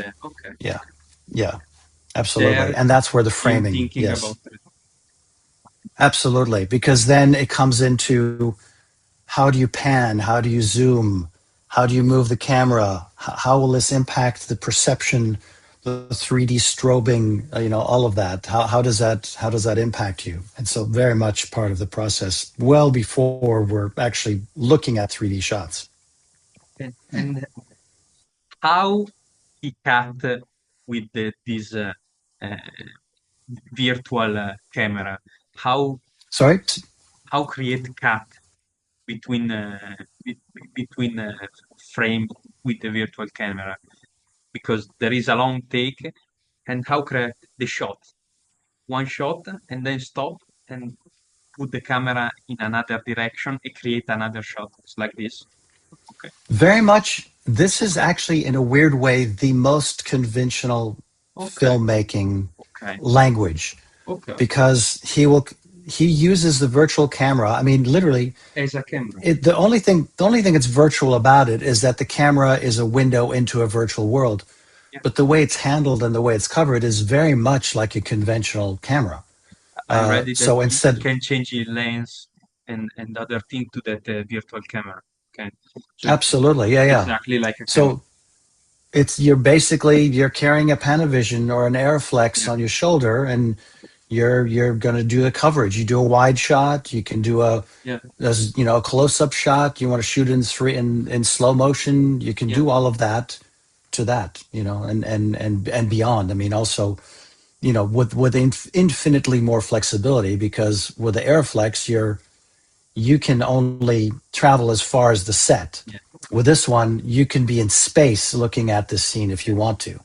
Yeah, absolutely. And that's where the framing, yes. Absolutely, because then it comes into, how do you pan? How do you zoom? How do you move the camera? How will this impact the perception, the 3D strobing, all of that? How does that impact you? And so very much part of the process, well before we're actually looking at 3D shots.
And how he cut with this virtual camera? How create cut between frame with the virtual camera, because there is a long take, and how create the shot, one shot, and then stop and put the camera in another direction and create another shot. It's like this. Okay.
Very much. This is actually, in a weird way, the most conventional filmmaking language, because he uses the virtual camera. I mean, literally,
as a camera.
The only thing that's virtual about it is that the camera is a window into a virtual world. But the way it's handled and the way it's covered is very much like a conventional camera.
I read it so instead you can change the lens and other thing to that virtual camera. Okay. So
absolutely,
exactly like a camera.
So you're carrying a Panavision or an Airflex on your shoulder, and you're going to do the coverage. You do a wide shot. You can do a close-up shot. You want to shoot in slow motion. You can do all of that to that, and beyond. I mean, also, with infinitely more flexibility, because with the Airflex, you can only travel as far as the set. With this one, you can be in space looking at this scene if you want to.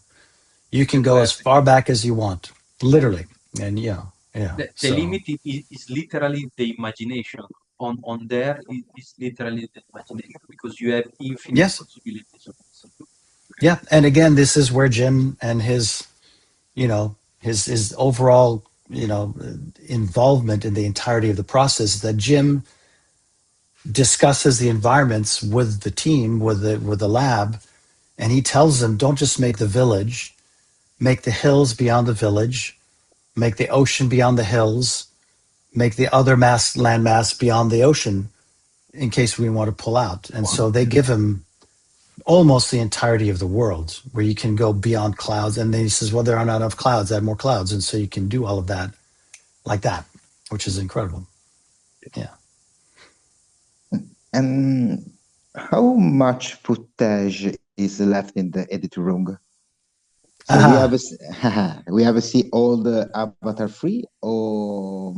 You can go as far back as you want, literally. And
the limit is literally the imagination. On there is literally the imagination, because you have infinite possibilities.
Yeah, and again, this is where Jim and his overall involvement in the entirety of the process, that Jim discusses the environments with the team, with the lab, and he tells them, don't just make the village, make the hills beyond the village, make the ocean beyond the hills, make the other landmass beyond the ocean in case we want to pull out. And so they give him almost the entirety of the world where you can go beyond clouds. And then he says, well, there are not enough clouds, add more clouds. And so you can do all of that like that, which is incredible. Yeah.
And how much footage is left in the editing room? So we have see all the Avatar free, or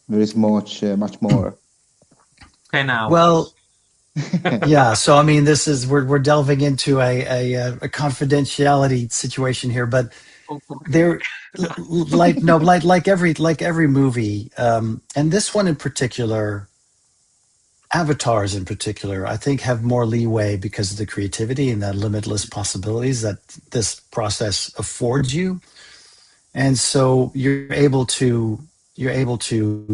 there is much more.
10 hours.
Well, yeah. So I mean, this is we're delving into a confidentiality situation here, but there, like every movie, and this one in particular, Avatars in particular, I think have more leeway because of the creativity and the limitless possibilities that this process affords you. And so you're able to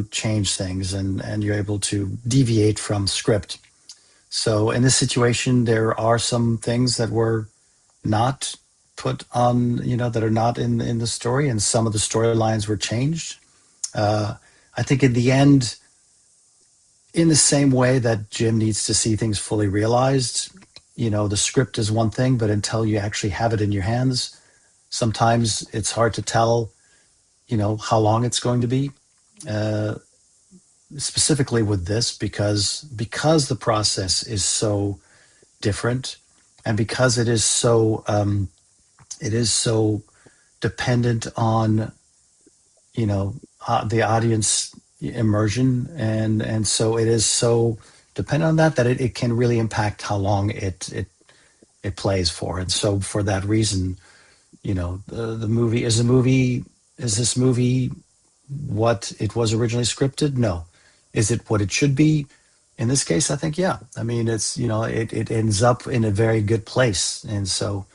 change things and you're able to deviate from script. So in this situation, there are some things that were not put on, that are not in the story, and some of the storylines were changed. I think in the end, in the same way that Jim needs to see things fully realized, the script is one thing, but until you actually have it in your hands, sometimes it's hard to tell, how long it's going to be. Specifically with this, because the process is so different, and because it is so dependent on the audience immersion, and so it is so dependent on that it can really impact how long it plays for. And so for that reason, the movie is this movie what it was originally scripted? No. Is it what it should be? In this case, I think, yeah. I mean, it's, it ends up in a very good place. And so,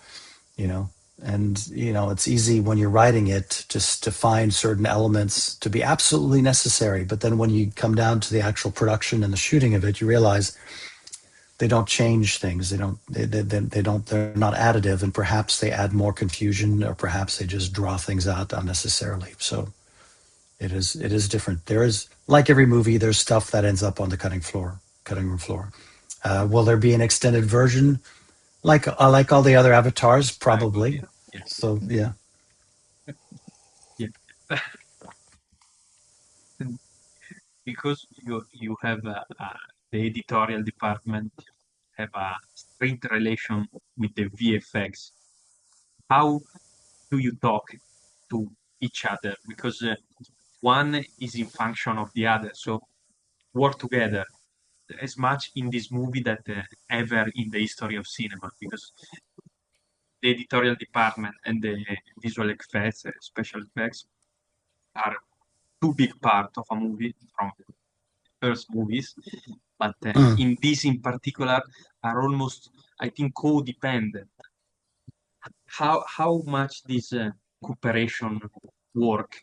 it's easy when you're writing it just to find certain elements to be absolutely necessary. But then when you come down to the actual production and the shooting of it, you realize they don't change things. They're not additive, and perhaps they add more confusion, or perhaps they just draw things out unnecessarily. So it is different. There is, like every movie, there's stuff that ends up on the cutting room floor. Will there be an extended version, like all the other avatars? Probably.
Yeah.
So yeah.
Yeah. Because you have the editorial department have a strict relation with the VFX. How do you talk to each other? Because one is in function of the other, so work together as much in this movie that ever in the history of cinema, because the editorial department and the visual effects, special effects, are two big part of a movie from the first movies, but in this in particular are almost, I think, codependent. How much this cooperation work?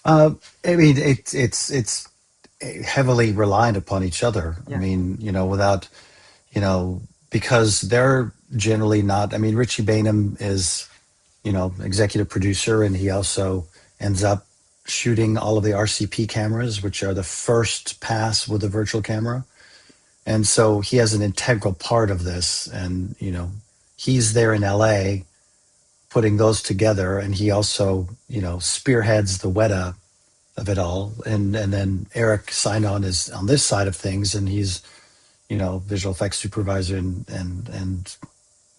I mean, it's heavily reliant upon each other.
Yeah.
I mean, without, because they're generally not. I mean, Richie Bainham is, executive producer, and he also ends up shooting all of the RCP cameras, which are the first pass with a virtual camera. And so he has an integral part of this, and he's there in LA putting those together, and he also spearheads the Weta of it all, and then Eric Sinon is on this side of things, and he's visual effects supervisor and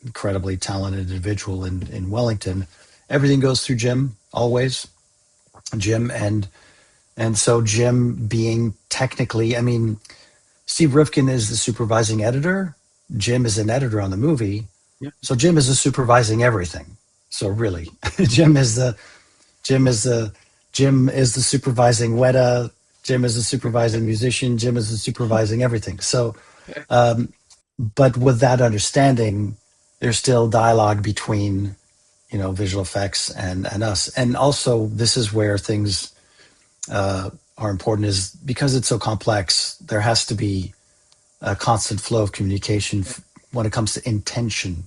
incredibly talented individual in Wellington. Everything goes through Jim, always. Jim, and so Jim being technically, I mean, Steve Rifkin is the supervising editor. Jim is an editor on the movie.
Yeah.
So Jim is the supervising everything. So really, Jim is the supervising Weta. Jim is the supervising musician. Jim is the supervising everything. So, but with that understanding, there's still dialogue between, visual effects and us. And also, this is where things are important, is because it's so complex, there has to be a constant flow of communication when it comes to intention.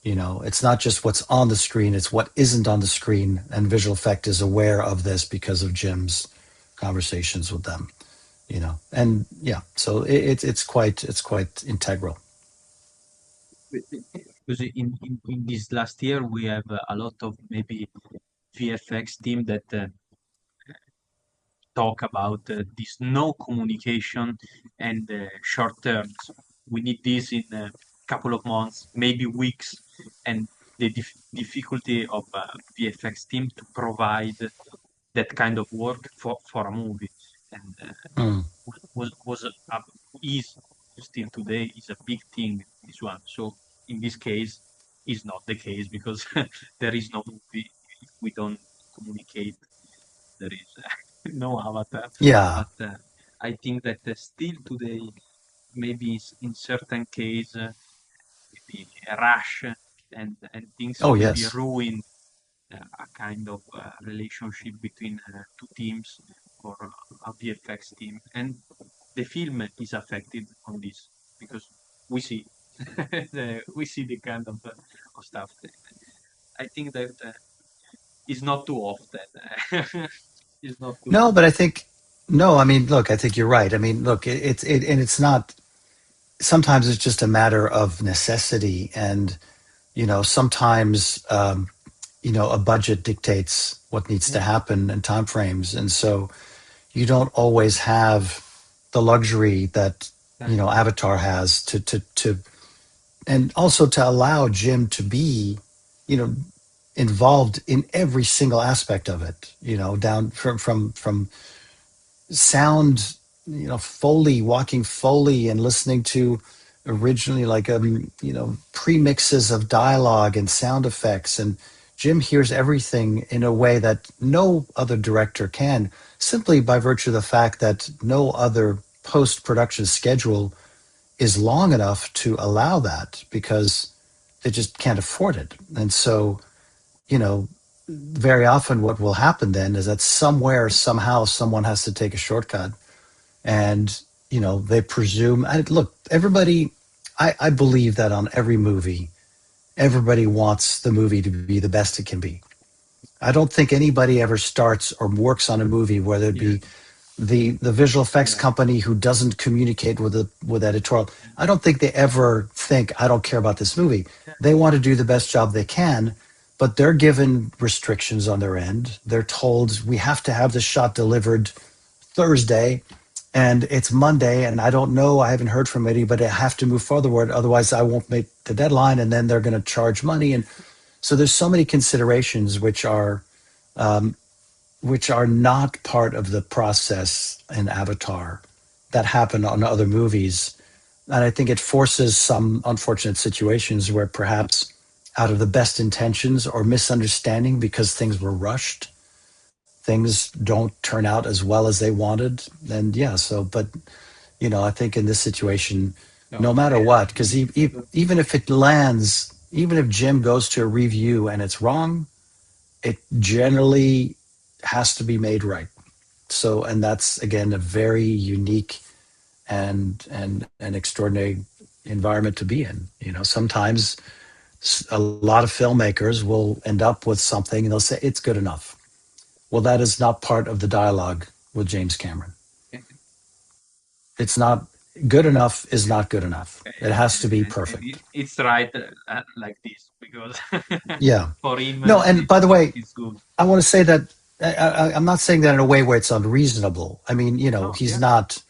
It's not just what's on the screen, it's what isn't on the screen. And visual effect is aware of this because of Jim's conversations with them, and yeah, so it's quite integral.
Because in this last year we have a lot of maybe VFX team that talk about this no communication and short terms. We need this in a couple of months, maybe weeks, and the difficulty of VFX team to provide that kind of work for a movie, and
Mm.
was a, is still today is a big thing. This one, so in this case, is not the case because there is no movie if we don't communicate. There is no Avatar,
Yeah.
but I think that still today, maybe in certain case, maybe a rush and things
Oh,
maybe
yes.
ruin a kind of relationship between two teams or a VFX team, and the film is affected on this because we see we see the kind of stuff. I think that is not too often. It's not too
No, but
often.
I think no. I mean, look, I think you're right. I mean, look, and it's not. Sometimes it's just a matter of necessity, and sometimes a budget dictates what needs to
Yeah,
happen and timeframes, and so you don't always have the luxury that
exactly.
Avatar has to and also to allow Jim to be you know involved in every single aspect of it, down from sound, Foley, walking Foley and listening to originally like pre-mixes of dialogue and sound effects. And Jim hears everything in a way that no other director can, simply by virtue of the fact that no other post-production schedule is long enough to allow that because they just can't afford it. And so, you know, very often what will happen then is that somewhere, somehow, someone has to take a shortcut, and they presume. Look, everybody. I believe that on every movie, everybody wants the movie to be the best it can be. I don't think anybody ever starts or works on a movie, whether it
Yeah,
be the visual effects
yeah,
company who doesn't communicate with editorial. I don't think they ever think, I don't care about this movie.
yeah,
They want to do the best job they can, but they're given restrictions on their end. They're told, we have to have this shot delivered Thursday, and it's Monday, and I don't know, I haven't heard from anybody. I have to move forward, otherwise I won't make the deadline, and then they're going to charge money. And so there's so many considerations um, which are not part of the process in Avatar that happen on other movies. And I think it forces some unfortunate situations where perhaps out of the best intentions or misunderstanding because things were rushed, things don't turn out as well as they wanted. And yeah, so, but, I think in this situation,
no,
no matter what, because even if it lands, even if Jim goes to a review and it's wrong, it generally has to be made right. So, and that's again a very unique and extraordinary environment to be in. Sometimes a lot of filmmakers will end up with something and they'll say it's good enough. Well, that is not part of the dialogue with James Cameron. It's not good enough is not good enough. It has to be
and
perfect.
it's right like this because
Yeah.
for him
No, and by the way,
it's good.
I want to say that I'm not saying that in a way where it's unreasonable. I mean,
No,
he's
yeah,
not.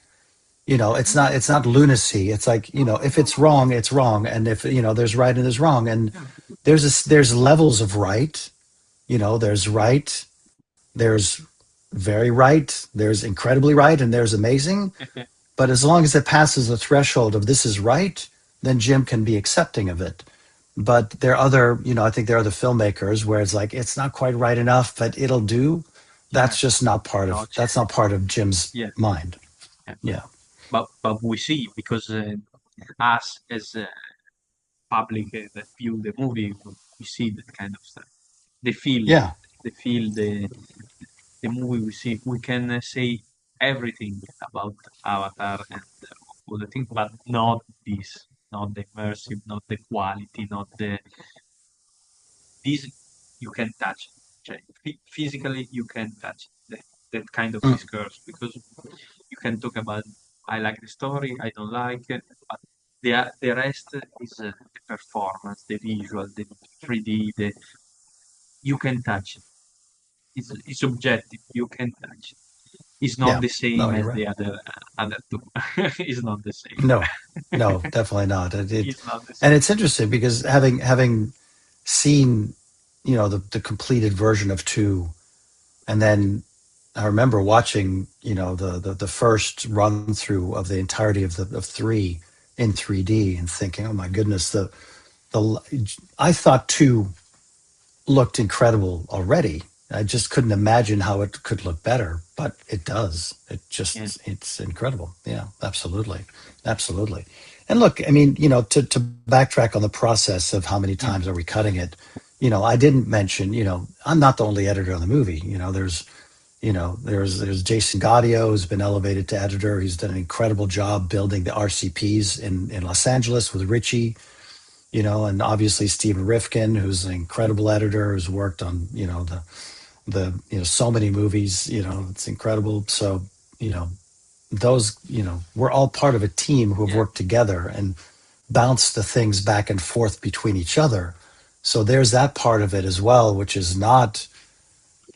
It's not lunacy. It's like, if it's wrong, it's wrong, and if there's right and there's wrong, and
yeah,
there's levels of right. There's right, there's very right, there's incredibly right, and there's amazing. But as long as it passes the threshold of this is right, then Jim can be accepting of it. But there are other, I think there are other filmmakers where it's like it's not quite right enough, but it'll do.
yeah,
That's just not part of
not
that's not part of Jim's
yeah,
mind.
yeah.
Yeah.
But we see because us as public that view the movie, we see that kind of stuff. They feel it.
Yeah.
They feel the movie we see. We can say everything about Avatar and all the things, but not this, not the immersive, not the quality, not the this you can touch it. Physically you can touch it, that kind of
Mm.
discourse, because you can talk about I like the story, I don't like it, but the rest is the performance, the visual, the 3D, you can touch it. It's objective. You can touch it. It's not
Yeah.
the
No,
same
you're
as
right.
the other two. It's not the same.
No, no, definitely not.
It's not the
And
same.
it's interesting because having seen, the completed version of two, and then I remember watching, the first run through of the entirety of three in 3D and thinking, oh my goodness, the I thought two looked incredible already. I just couldn't imagine how it could look better, but it does.
Yeah.
It's incredible. Yeah, absolutely. Absolutely. And look, I mean, to backtrack on the process of how many
Mm.
times are we cutting it, I didn't mention, I'm not the only editor on the movie. There's Jason Gaudio, who's been elevated to editor. He's done an incredible job building the RCPs in Los Angeles with Richie, and obviously Stephen Rifkin, who's an incredible editor, who's worked on, so many movies, it's incredible. So, you know, those, we're all part of a team who have
Yeah.
worked together and bounced the things back and forth between each other. So there's that part of it as well, which is not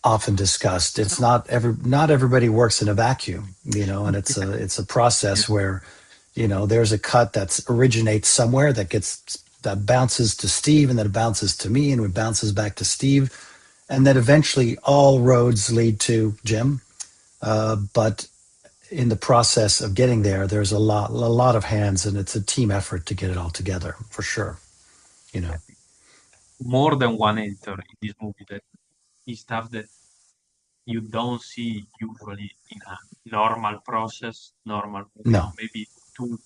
often discussed. It's not everybody works in a vacuum, and it's a
Yeah.
process where, there's a cut that originates somewhere that bounces to Steve, and then it bounces to me, and it bounces back to Steve, and then eventually all roads lead to Jim. But in the process of getting there, there's a lot of hands, and it's a team effort to get it all together for sure. You know,
More than one editor in this movie. That is stuff that you don't see usually in a normal process, normal movie.
no,
Maybe two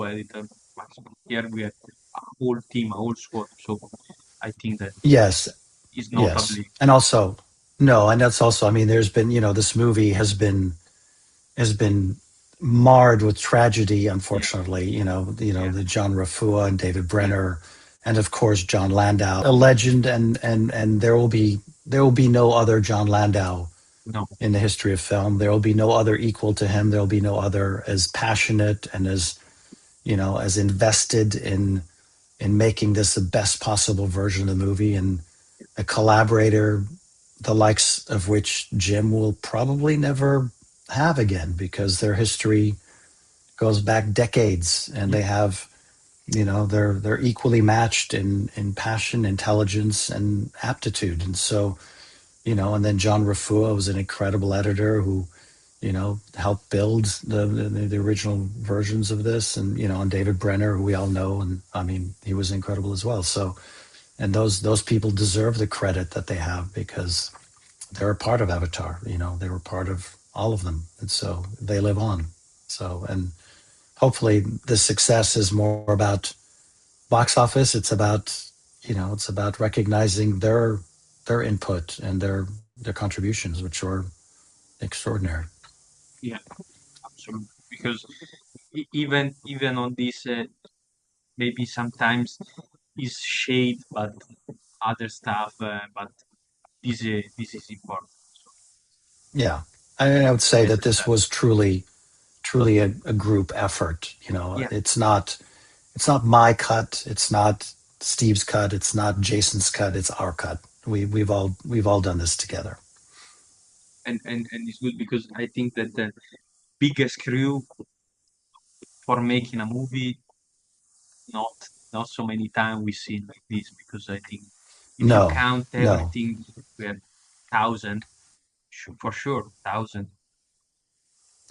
editors maximum. Here we have a whole team, a whole squad. So I think that
yes,
is
yes,
notably.
and also no, and that's also. I mean, there's been this movie has been marred with tragedy,
Yeah.
unfortunately.
Yeah.
The John Rafua and David
Yeah.
Brenner, and of course John Landau, a legend, and there will be no other John Landau
No.
in the history of film. There will be no other equal to him. There will be no other as passionate and as invested in making this the best possible version of the movie, and a collaborator the likes of which Jim will probably never have again, because their history goes back decades, and
Yeah.
they have, they're equally matched in passion, intelligence, and aptitude. And so, and then John Rafua was an incredible editor who, helped build the original versions of this, and David Brenner, who we all know, and I mean, he was incredible as well. So, and those people deserve the credit that they have, because they're a part of Avatar. They were part of all of them, and so they live on. So, and hopefully, the success is more about box office. It's about recognizing their input and their contributions, which are extraordinary.
Yeah. Absolutely. Because even on this, maybe sometimes is shade, but other stuff. But this is important. So
Yeah, I would say that this
necessary.
was truly a group effort.
Yeah.
It's not my cut. It's not Steve's cut. It's not Jason's cut. It's our cut. We've all done this together.
And it's good because I think that the biggest crew for making a movie, not not so many times we've seen like this, because I think if you
No,
count
no.
everything, we have thousand, for sure, thousand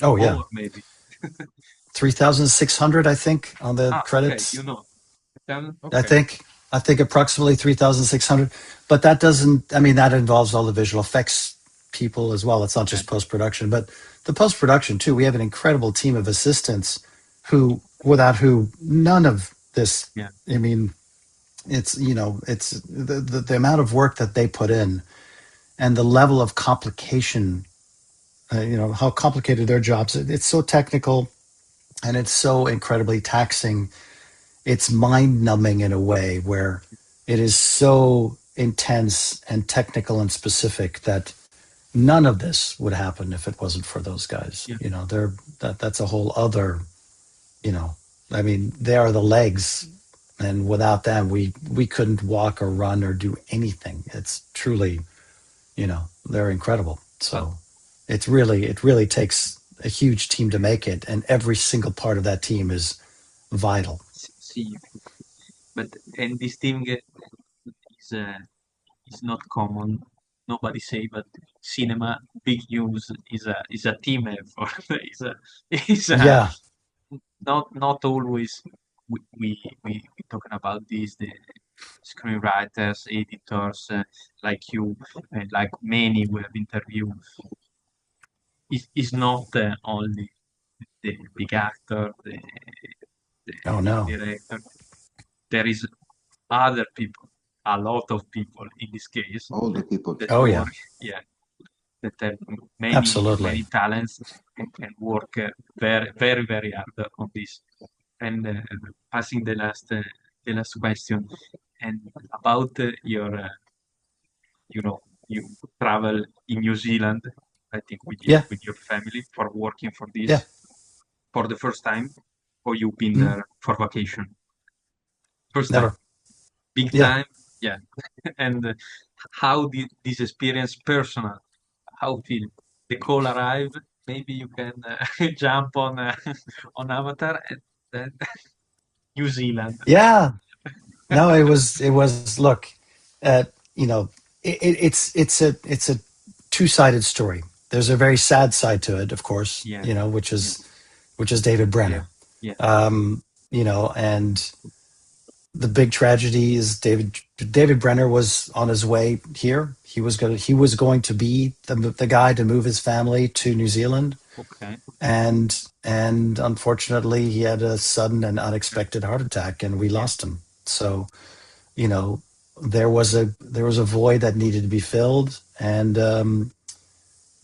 Oh yeah,
more maybe.
3,600. I think on the
Okay,
credits. I
okay,
think I think approximately 3,600. But that doesn't. I mean, that involves all the visual effects people as well. It's not
okay,
just post production, but the post production too. We have an incredible team of assistants without who none of this.
yeah,
I mean, it's the amount of work that they put in, and the level of complication, how complicated their jobs. It's so technical, and it's so incredibly taxing. It's mind numbing in a way where it is so intense and technical and specific that none of this would happen if it wasn't for those guys.
Yeah.
You know, that's a whole other, you know, I mean, they are the legs, and without them, we couldn't walk or run or do anything. It's truly, you know, they're incredible. So it really takes a huge team to make it, and every single part of that team is vital.
See, and this thing is not common. Nobody say, but cinema big news is a team effort. is a
Yeah,
not always. We talking about this, the screenwriters, editors, like you, like many we have interviewed. Is not only the big actor, the
oh no,
director. There is other people, a lot of people in this case,
All the people.
that
oh yeah,
work, yeah, that have many
absolutely.
talents and can work very hard on this. And passing the last question, and about your, you know, you travel in New Zealand, I think
Yeah,
with your family for working for this
yeah.
for the first time, or you've been
Mm,
there for vacation? First time,
never.
big
Yeah,
time, yeah. And how did this experience personal? How feel? The call arrived. Maybe you can jump on on Avatar and then New Zealand.
yeah. No, it was. Look, uh, you know, it's a two-sided story. There's a very sad side to it, of course.
Yeah,
You know,
yeah,
which is David
yeah,
Brenner.
yeah,
You know, and the big tragedy is David Brenner was on his way here. He was going to be the guy to move his family to New Zealand,
okay.
and unfortunately he had a sudden and
Yeah,
unexpected heart attack, and we
yeah,
lost him. So, you know, there was a void that needed to be filled, and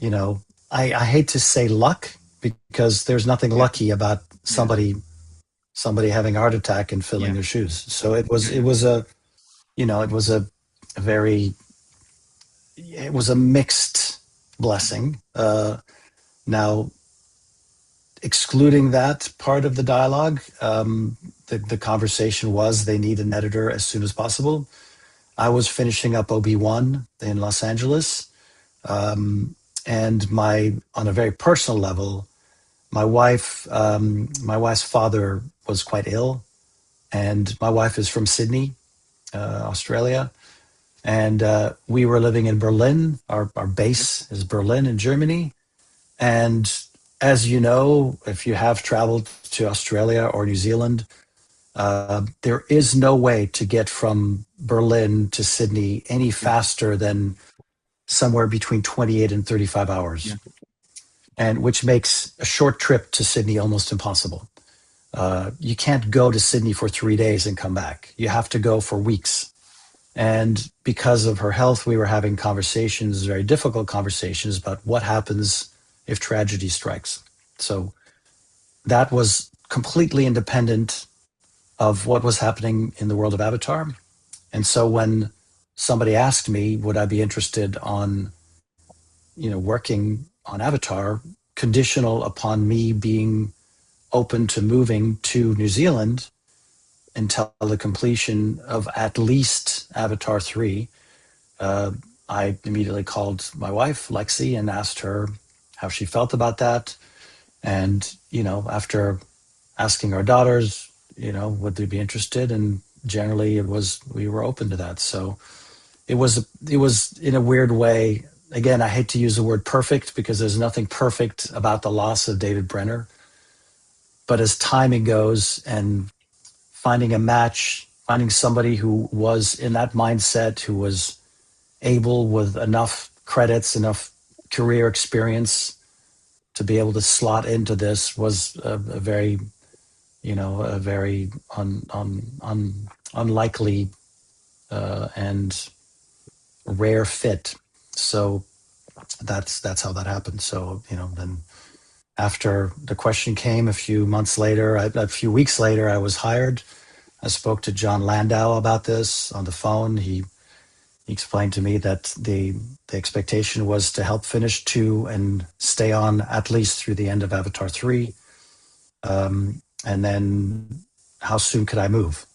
you know, I hate to say luck, because there's nothing
yeah,
lucky about
yeah,
somebody having a heart attack and filling
yeah,
their shoes. So it
yeah,
was it
yeah,
was a you know, it was a very it was a mixed blessing. Now, excluding that part of the dialogue, the conversation was they need an editor as soon as possible. I was finishing up OB1 in Los Angeles, and on a very personal level, my wife's father was quite ill, and my wife is from Sydney, Australia, and we were living in Berlin. Our
yeah,
base is Berlin in Germany, and as you know, if you have traveled to Australia or New Zealand, there is no way to get from Berlin to Sydney any
yeah,
faster than somewhere between 28 and 35
yeah,
hours, and which makes a short trip to Sydney almost impossible. You can't go to Sydney for 3 days and come back. You have to go for weeks. And because of her health, we were having conversations, very difficult conversations, about what happens if tragedy strikes. So that was completely independent of what was happening in the world of Avatar. And so when somebody asked me, would I be interested on, working on Avatar, conditional upon me being open to moving to New Zealand until the completion of at least Avatar 3, uh, I immediately called my wife, Lexi, and asked her how she felt about that. And, after asking our daughters, would they be interested? And generally we were open to that. So it was in a weird way. Again, I hate to use the word perfect, because there's nothing perfect about the loss of David Brenner. But as timing goes, and finding a match, finding somebody who was in that mindset, who was able, with enough credits, enough career experience, to be able to slot into this, was a very, a very unlikely and rare fit. So that's how that happened. So, then after the question came a few weeks later, I was hired. I spoke to John Landau about this on the phone. He he explained to me that the expectation was to help finish 2 and stay on at least through the end of Avatar 3. And then how soon could I move?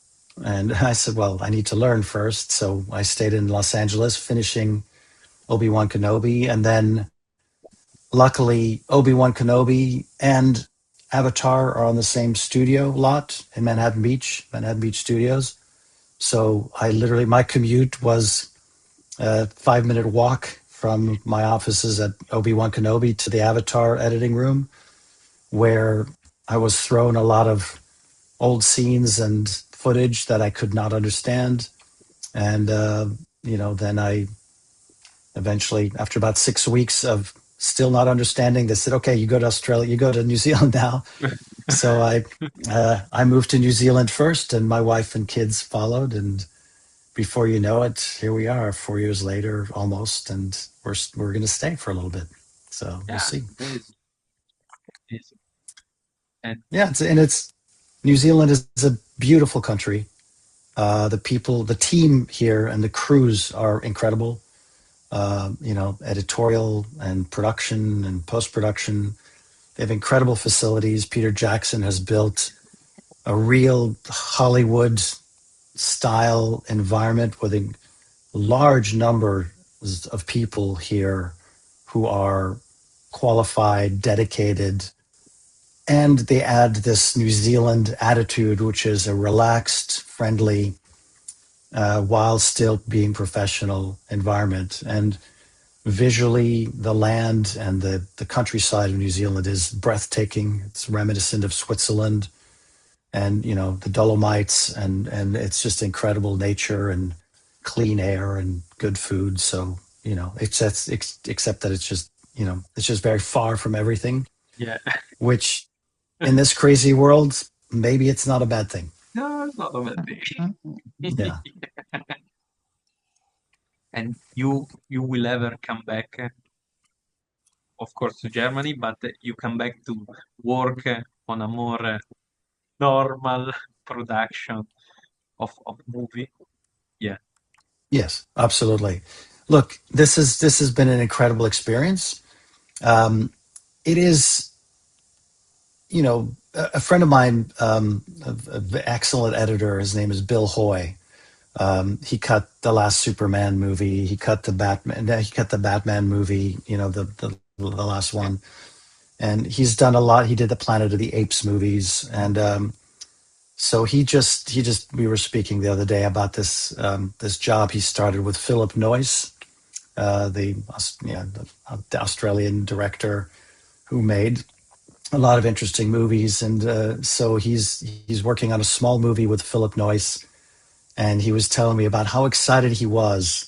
And I said, well, I need to learn first. So I stayed in Los Angeles finishing Obi-Wan Kenobi. And then luckily, Obi-Wan Kenobi and Avatar are on the same studio lot in Manhattan Beach Studios. So my commute was a 5-minute walk from my offices at Obi-Wan Kenobi to the Avatar editing room, where I was thrown a lot of old scenes and footage that I could not understand. And, then I eventually, after about 6 weeks of still not understanding, they said, okay, you go to Australia, you go to New Zealand now. So I moved to New Zealand first, and my wife and kids followed. And before you know it, here we are 4 years later, almost, and we're going to stay for a little bit. So we'll see.
Amazing. And
Yeah, it's New Zealand is a beautiful country. The people, the team here, and the crews are incredible. Editorial and production and post-production. They have incredible facilities. Peter Jackson has built a real Hollywood style environment with a large number of people here who are qualified, dedicated, and they add this New Zealand attitude, which is a relaxed, friendly, while still being professional environment. And visually, the land and the countryside of New Zealand is breathtaking. It's reminiscent of Switzerland, and the Dolomites, and it's just incredible nature and clean air and good food. So except that it's just very far from everything.
yeah,
Which in this crazy world, maybe it's not a bad thing.
no, it's not a bad thing.
Yeah.
And you will ever come back, of course, to Germany, but you come back to work on a more normal production of movie. Yeah.
Yes, absolutely. Look, this has been an incredible experience. It is, a friend of mine, an excellent editor. His name is Bill Hoy. He cut the last Superman movie. He cut the Batman. He cut the Batman movie. The last one. And he's done a lot. He did the Planet of the Apes movies, and so he just we were speaking the other day about this job he started with Philip Noyce, the Australian director who made a lot of interesting movies, and so he's working on a small movie with Philip Noyce, and he was telling me about how excited he was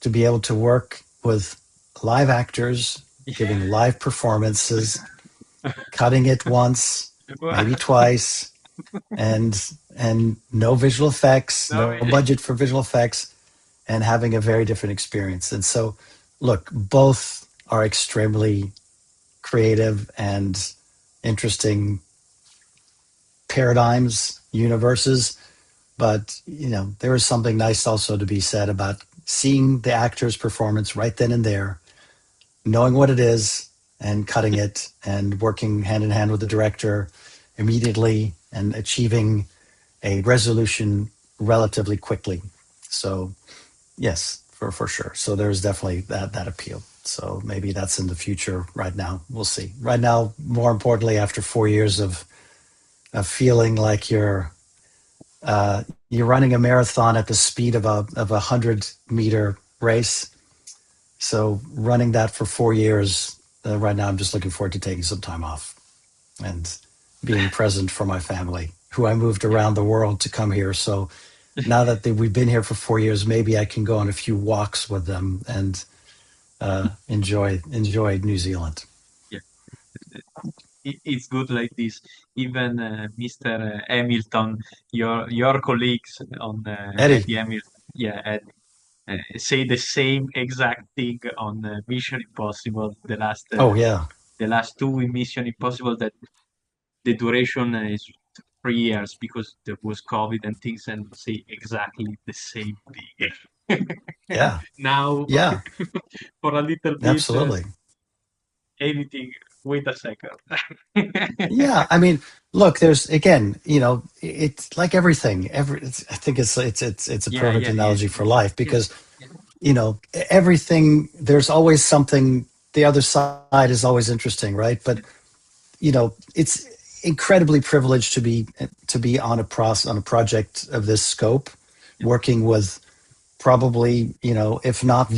to be able to work with live actors giving live performances, cutting it once, maybe twice, and no visual effects, no budget for visual effects, and having a very different experience. And so, look, both are extremely creative and interesting paradigms, universes. But, there is something nice also to be said about seeing the actor's performance right then and there, knowing what it is and cutting it and working hand in hand with the director immediately and achieving a resolution relatively quickly. So yes, for sure. So there's definitely that appeal. So maybe that's in the future. Right now, we'll see. Right now, more importantly, after 4 years of feeling like you're running a marathon at the speed of a 100-meter race. So running that for 4 years, right now I'm just looking forward to taking some time off and being present for my family, who I moved around the world to come here. So now that we've been here for 4 years, maybe I can go on a few walks with them and enjoy New Zealand.
Yeah. It's good like this. Even Mr. Hamilton, your colleagues on
Eddie.
Eddie Hamilton, yeah, Eddie, say the same exact thing on Mission Impossible.
Oh yeah.
The last two in Mission Impossible, that the duration is 3 years because there was COVID and things, and say exactly the same thing.
Yeah.
Now,
Yeah.
for a little bit,
Absolutely.
anything. Wait a second.
Yeah, I mean, look, there's again, it's like everything. I think it's a
Yeah,
perfect
yeah, yeah,
analogy for
yeah,
life
yeah,
because everything. There's always something. The other side is always interesting, right? But it's incredibly privileged to be on on a project of this scope,
yeah,
working with probably if not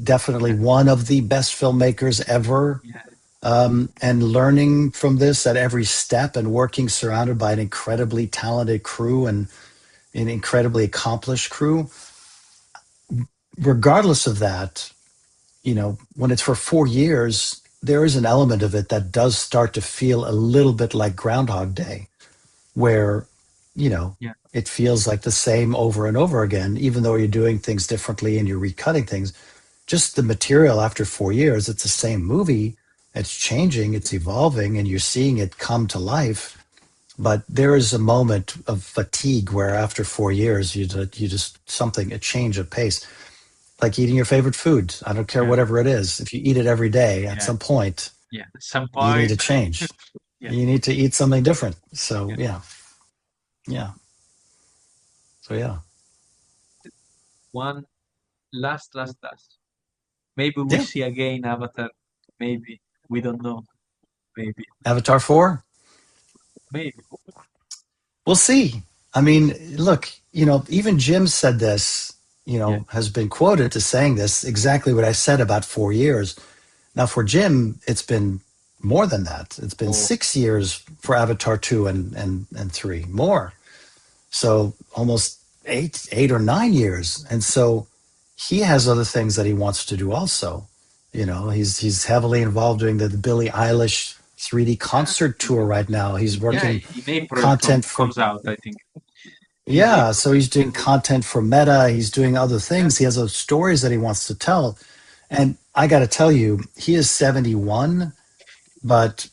definitely
yeah,
one of the best filmmakers ever,
yeah,
and learning from this at every step and working surrounded by an incredibly talented crew and an incredibly accomplished crew. Regardless of that, when it's for 4 years, there is an element of it that does start to feel a little bit like Groundhog Day, where, you know,
yeah,
it feels like the same over and over again, even though you're doing things differently and you're recutting things. Just the material after 4 years, it's the same movie. It's changing, it's evolving, and you're seeing it come to life. But there is a moment of fatigue where after 4 years, you just something, a change of pace, like eating your favorite food. I don't care
yeah,
whatever it is. If you eat it every day, at
yeah,
some point,
yeah. At some
you need
point,
to change.
yeah,
You need to eat something different. So
yeah.
yeah, yeah. So yeah,
One last. Maybe we
yeah.
see again Avatar. Maybe we don't know. Maybe,
Avatar 4.
maybe.
We'll see. I mean, look, even Jim said this,
Yeah.
has been quoted to saying this exactly what I said about 4 years. Now, for Jim, it's been more than that. It's been
Oh,
6 years for Avatar 2 and 3, more. So almost 8 or 9 years. And so he has other things that he wants to do also. He's heavily involved doing the Billie Eilish 3D
yeah,
concert tour right now. He's
yeah.
working
In April
content for
comes out, I think. This
yeah,
April.
so he's doing content for Meta. He's doing other things. He has those stories that he wants to tell. And I got to tell you, he is 71, but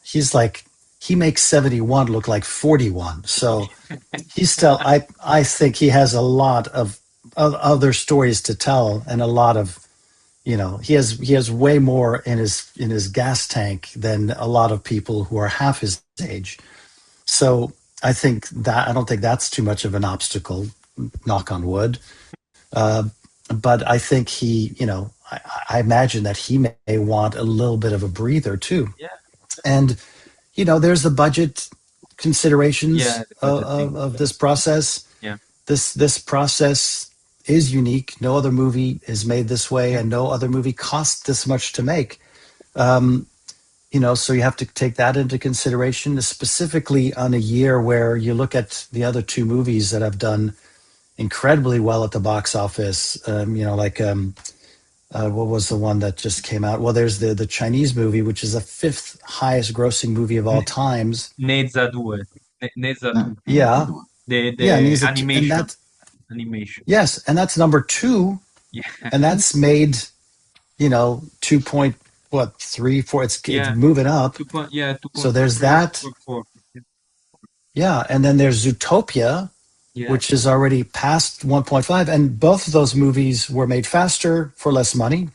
he's like, he makes 71 look like 41. So he's still, I think he has a lot of other stories to tell and a lot of, he has way more in his gas tank than a lot of people who are half his age. So I don't think that's too much of an obstacle, knock on wood. Uh, but I think I imagine that he may want a little bit of a breather too.
Yeah,
And, there's the budget
yeah.
considerations
The
of,
budget thing.
of this process.
Yeah,
This process is unique. No other movie is made this way,
yeah,
and no other movie costs this much to make. Um, so you have to take that into consideration, specifically on a year where you look at the other two movies that have done incredibly well at the box office. What was the one that just came out? Well, there's the Chinese movie, which is the fifth highest grossing movie of all
Ne-
times.
Neza 2. Neza
No,
2.
Yeah, yeah, and
The
he's and
animation.
that's
Animation.
yes, and that's number two,
Yeah,
and that's made 2.3 4. It's
yeah.
moving up.
2.3
So there's that.
2.4.
Yeah, and then there's Zootopia,
Yeah,
which is already past 1.5, and both of those movies were made faster for less money.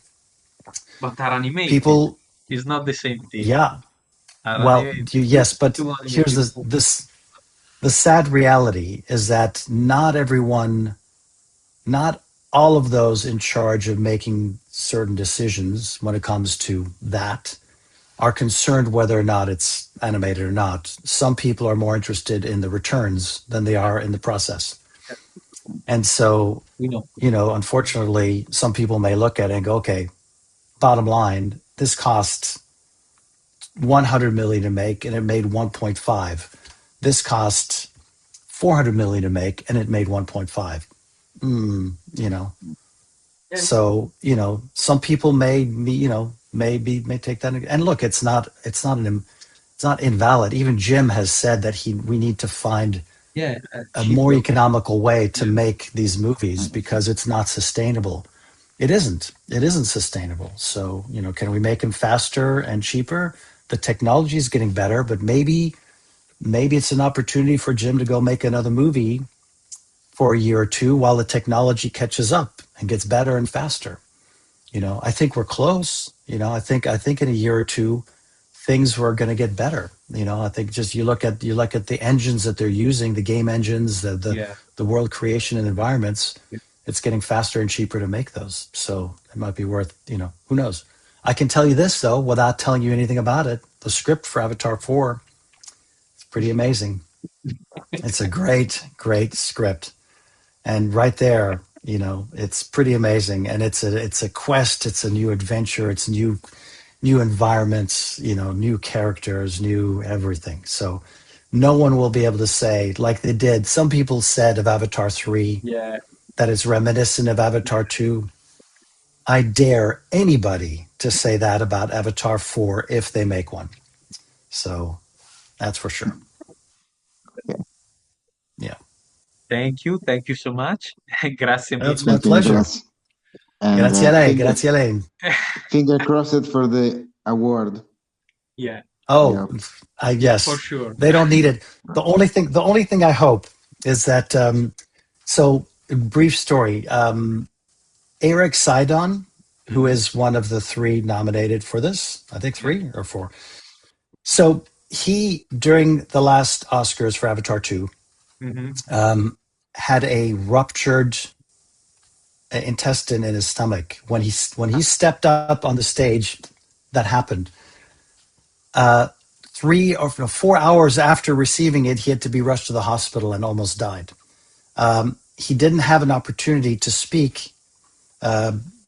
but are animated.
People,
It's not the same thing.
yeah,
Are
well,
animated.
yes, but
Two
here's
animated.
the sad reality is that not all of those in charge of making certain decisions when it comes to that are concerned whether or not it's animated or not. Some people are more interested in the returns than they are in the process. And so,
We know.
unfortunately, some people may look at it and go, okay, bottom line, this cost 100 million to make and it made 1.5. This cost 400 million to make and it made 1.5. You know.
Yeah,
So, some people may take that. And look, it's not invalid. Even Jim has said that we need to find
yeah.
a more
Cheaper.
economical way to
Yeah.
make these movies because it's not sustainable. It isn't. It isn't sustainable. So, can we make them faster and cheaper? The technology is getting better, but maybe it's an opportunity for Jim to go make another movie for a year or two while the technology catches up. and gets better and faster. I think we're close. I think in a year or two, things were going to get better. I think just you look at the engines that they're using, the game engines, the world creation and environments. It's getting faster and cheaper to make those. So it might be worth, who knows? I can tell you this though, without telling you anything about it. The script for Avatar 4, it's pretty amazing. It's a great, great script. And right there, it's pretty amazing. And it's a quest, it's a new adventure, it's new environments, new characters, new everything. So no one will be able to say, like they did, some people said of Avatar 3 that it's reminiscent of Avatar 2. I dare anybody to say that about Avatar 4 if they make one. So that's for sure. Yeah.
Thank you so much. Grazie mille.
That's my pleasure. Grazie a lei, grazie a lei.
Finger crossed for the award.
Yeah.
Oh, yes.
For sure.
They don't need it. The only thing I hope is that, so brief story, Eric Sidon, who is one of the 3 nominated for this, I think 3 or 4. So he, during the last Oscars for Avatar 2, had a ruptured intestine in his stomach when he stepped up on the stage. That happened. 3 or 4 hours after receiving it, he had to be rushed to the hospital and almost died. He didn't have an opportunity to speak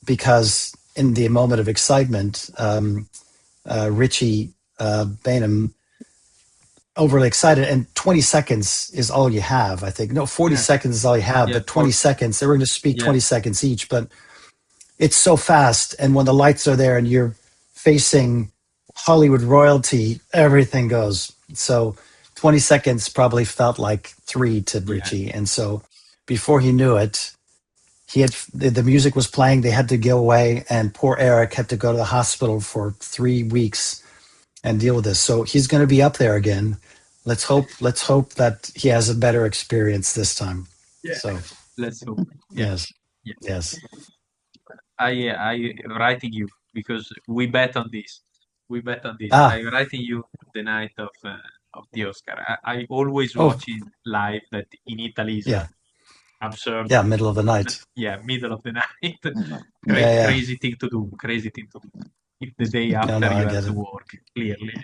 because in the moment of excitement, Richie Bainham, overly excited, and 20 seconds is all you have, I think. No, 40 seconds is all you have, but 20 seconds, they were going to speak 20 seconds each, but it's so fast, and when the lights are there and you're facing Hollywood royalty, everything goes. So 20 seconds probably felt like 3 to Richie, and so before he knew it, the music was playing, they had to go away, and poor Eric had to go to the hospital for 3 weeks and deal with this. So he's going to be up there again. Let's hope that he has a better experience this time.
Yeah.
So
let's hope.
Yes.
I writing you because we bet on this. I'm writing you the night of the Oscar. I always watch it live. That in Italy is absurd.
Yeah, middle of the night.
Yeah, middle of the night. Crazy thing to do. If the day after you have to work, clearly.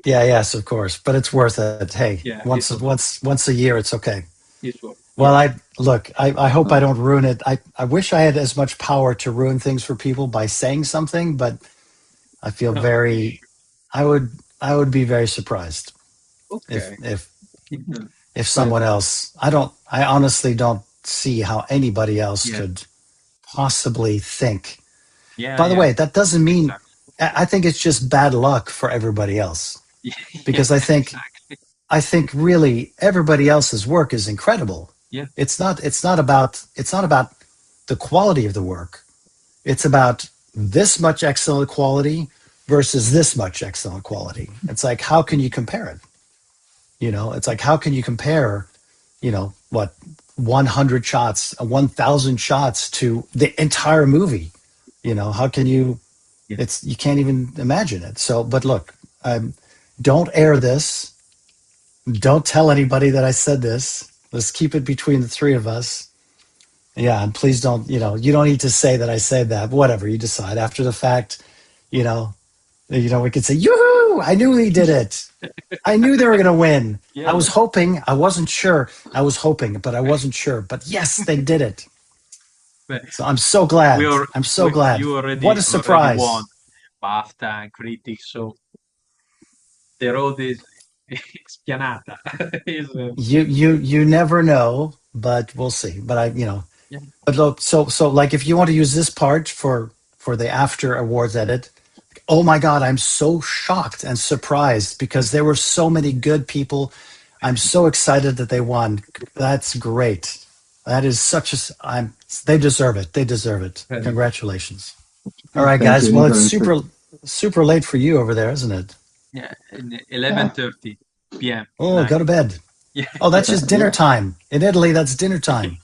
Yes, of course, but it's worth it. Hey, once a year, it's okay.
It's worth it.
Well, I hope I don't ruin it. I wish I had as much power to ruin things for people by saying something, but I feel I would be very surprised if someone else. I honestly don't see how anybody else could possibly think. By the way, that doesn't mean, I think it's just bad luck for everybody else, because I think really everybody else's work is incredible.
Yeah.
It's not about the quality of the work. It's about this much excellent quality versus this much excellent quality. It's like, how can you compare it? It's like, how can you compare, 100 shots, 1,000 shots to the entire movie? How can you, you can't even imagine it. So, but look, don't air this. Don't tell anybody that I said this. Let's keep it between the 3 of us. Yeah. And please don't, you don't need to say that I said that, whatever you decide after the fact, we could say, yoo-hoo, I knew he did it. I knew they were going to win. I was hoping, I wasn't sure. I was hoping, but I wasn't sure, but yes, they did it. So I'm so glad. I'm so glad.
You
what a surprise!
Won BAFTA and critics, so the road is spianata.
You never know, but we'll see. But but look, so like if you want to use this part for the after awards edit, oh my God, I'm so shocked and surprised because there were so many good people. I'm so excited that they won. That's great. That is they deserve it. They deserve it. Congratulations. All right, guys. Well, it's super late for you over there, isn't it?
Yeah, 11:30 p.m.
Oh, go to bed. Oh, that's just dinner time. In Italy, that's dinner time.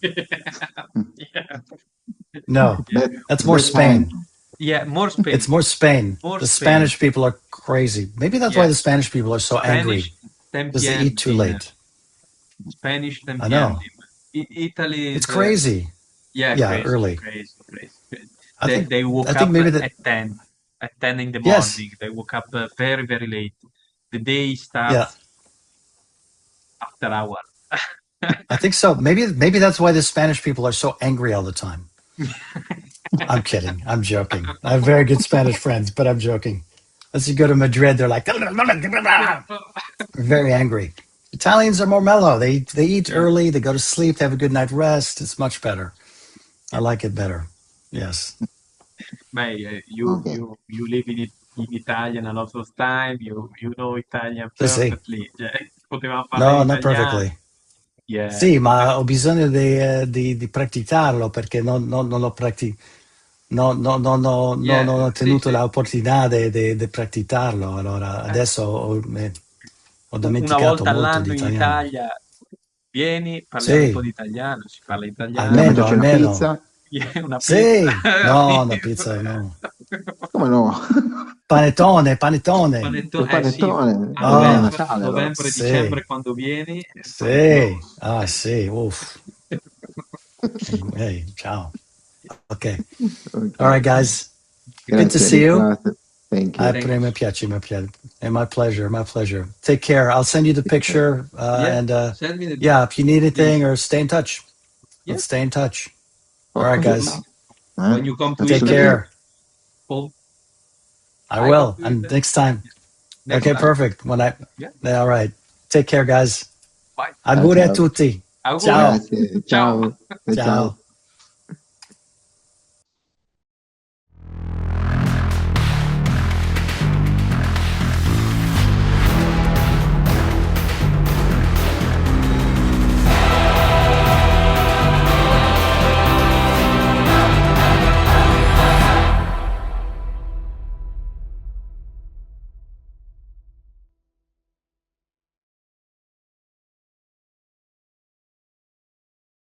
No,
Yeah.
that's more
That's
Spain.
fine.
Yeah, more Spain.
It's more Spain.
More
The
Spain.
Spanish people are crazy. Maybe that's why
Yeah.
the Spanish people are so angry,
Spanish
because they
tempien
eat too
dinner.
late.
Spanish
I know.
tempien dinner. Italy
It's
is
crazy.
yeah,
Yeah,
crazy,
early.
crazy, crazy, crazy.
I think
They woke
I think
up
maybe that
at 10, at 10 in the
yes.
morning. They woke up very, very late. The day
Yeah.
starts after hour.
I think so. Maybe that's why the Spanish people are so angry all the time. I'm kidding. I'm joking. I have very good Spanish friends, but I'm joking. As you go to Madrid, they're like very angry. Italians are more mellow. They eat
Yeah.
early, they go to sleep, they have a good night rest. It's much better. I like it better. Yes.
May
Okay.
you live in Italian a lot of time. You know Italian
Sì, sì.
perfectly. Cioè, potevamo parlare in
No, not
italiano.
perfectly.
Yeah,
Sì, ma ho bisogno di praticarlo perché non lo
yeah,
non ho
sì,
tenuto
sì.
l'opportunità di praticarlo. Allora,
Eh,
adesso ho
una
dimenticato
volta
molto di
all'anno in
italiano.
Italia vieni, parliamo un po'
Sì,
di italiano, si parla italiano.
Andiamo a
almeno,
mangiarci una
almeno.
pizza?
Yeah, una pizza.
Sì, no, una pizza, no.
Come no?
Panettone, panettone.
Il
Sì,
panettone
a
è da
Ah,
Natale allora.
novembre,
sì,
dicembre quando vieni, il panettone.
sì. Ah, sì, uff. Hey, ciao. Okay. All right,
Ok.
guys. Good to
Grazie
see you.
Nicolas. Thank you.
Thank you.
Mi piace, mi piace. And my pleasure, my pleasure. Take care. I'll send you the picture.
Yeah,
And
send me the
yeah, if you need anything
please.
or stay in touch,
Yeah,
let's stay in touch. All right,
Ok.
guys.
when you come to
Faccio
Take
Italy,
sapere.
care.
Paul,
I
I come
will.
to
And
Italy.
next time.
Next
Okay,
time.
perfect.
Yeah,
All right. Take care, guys.
bye.
Ciao
Auguri a
ciao.
tutti.
Auguri.
Ciao.
Grazie.
Ciao.
Ciao. Ciao.
Ciao.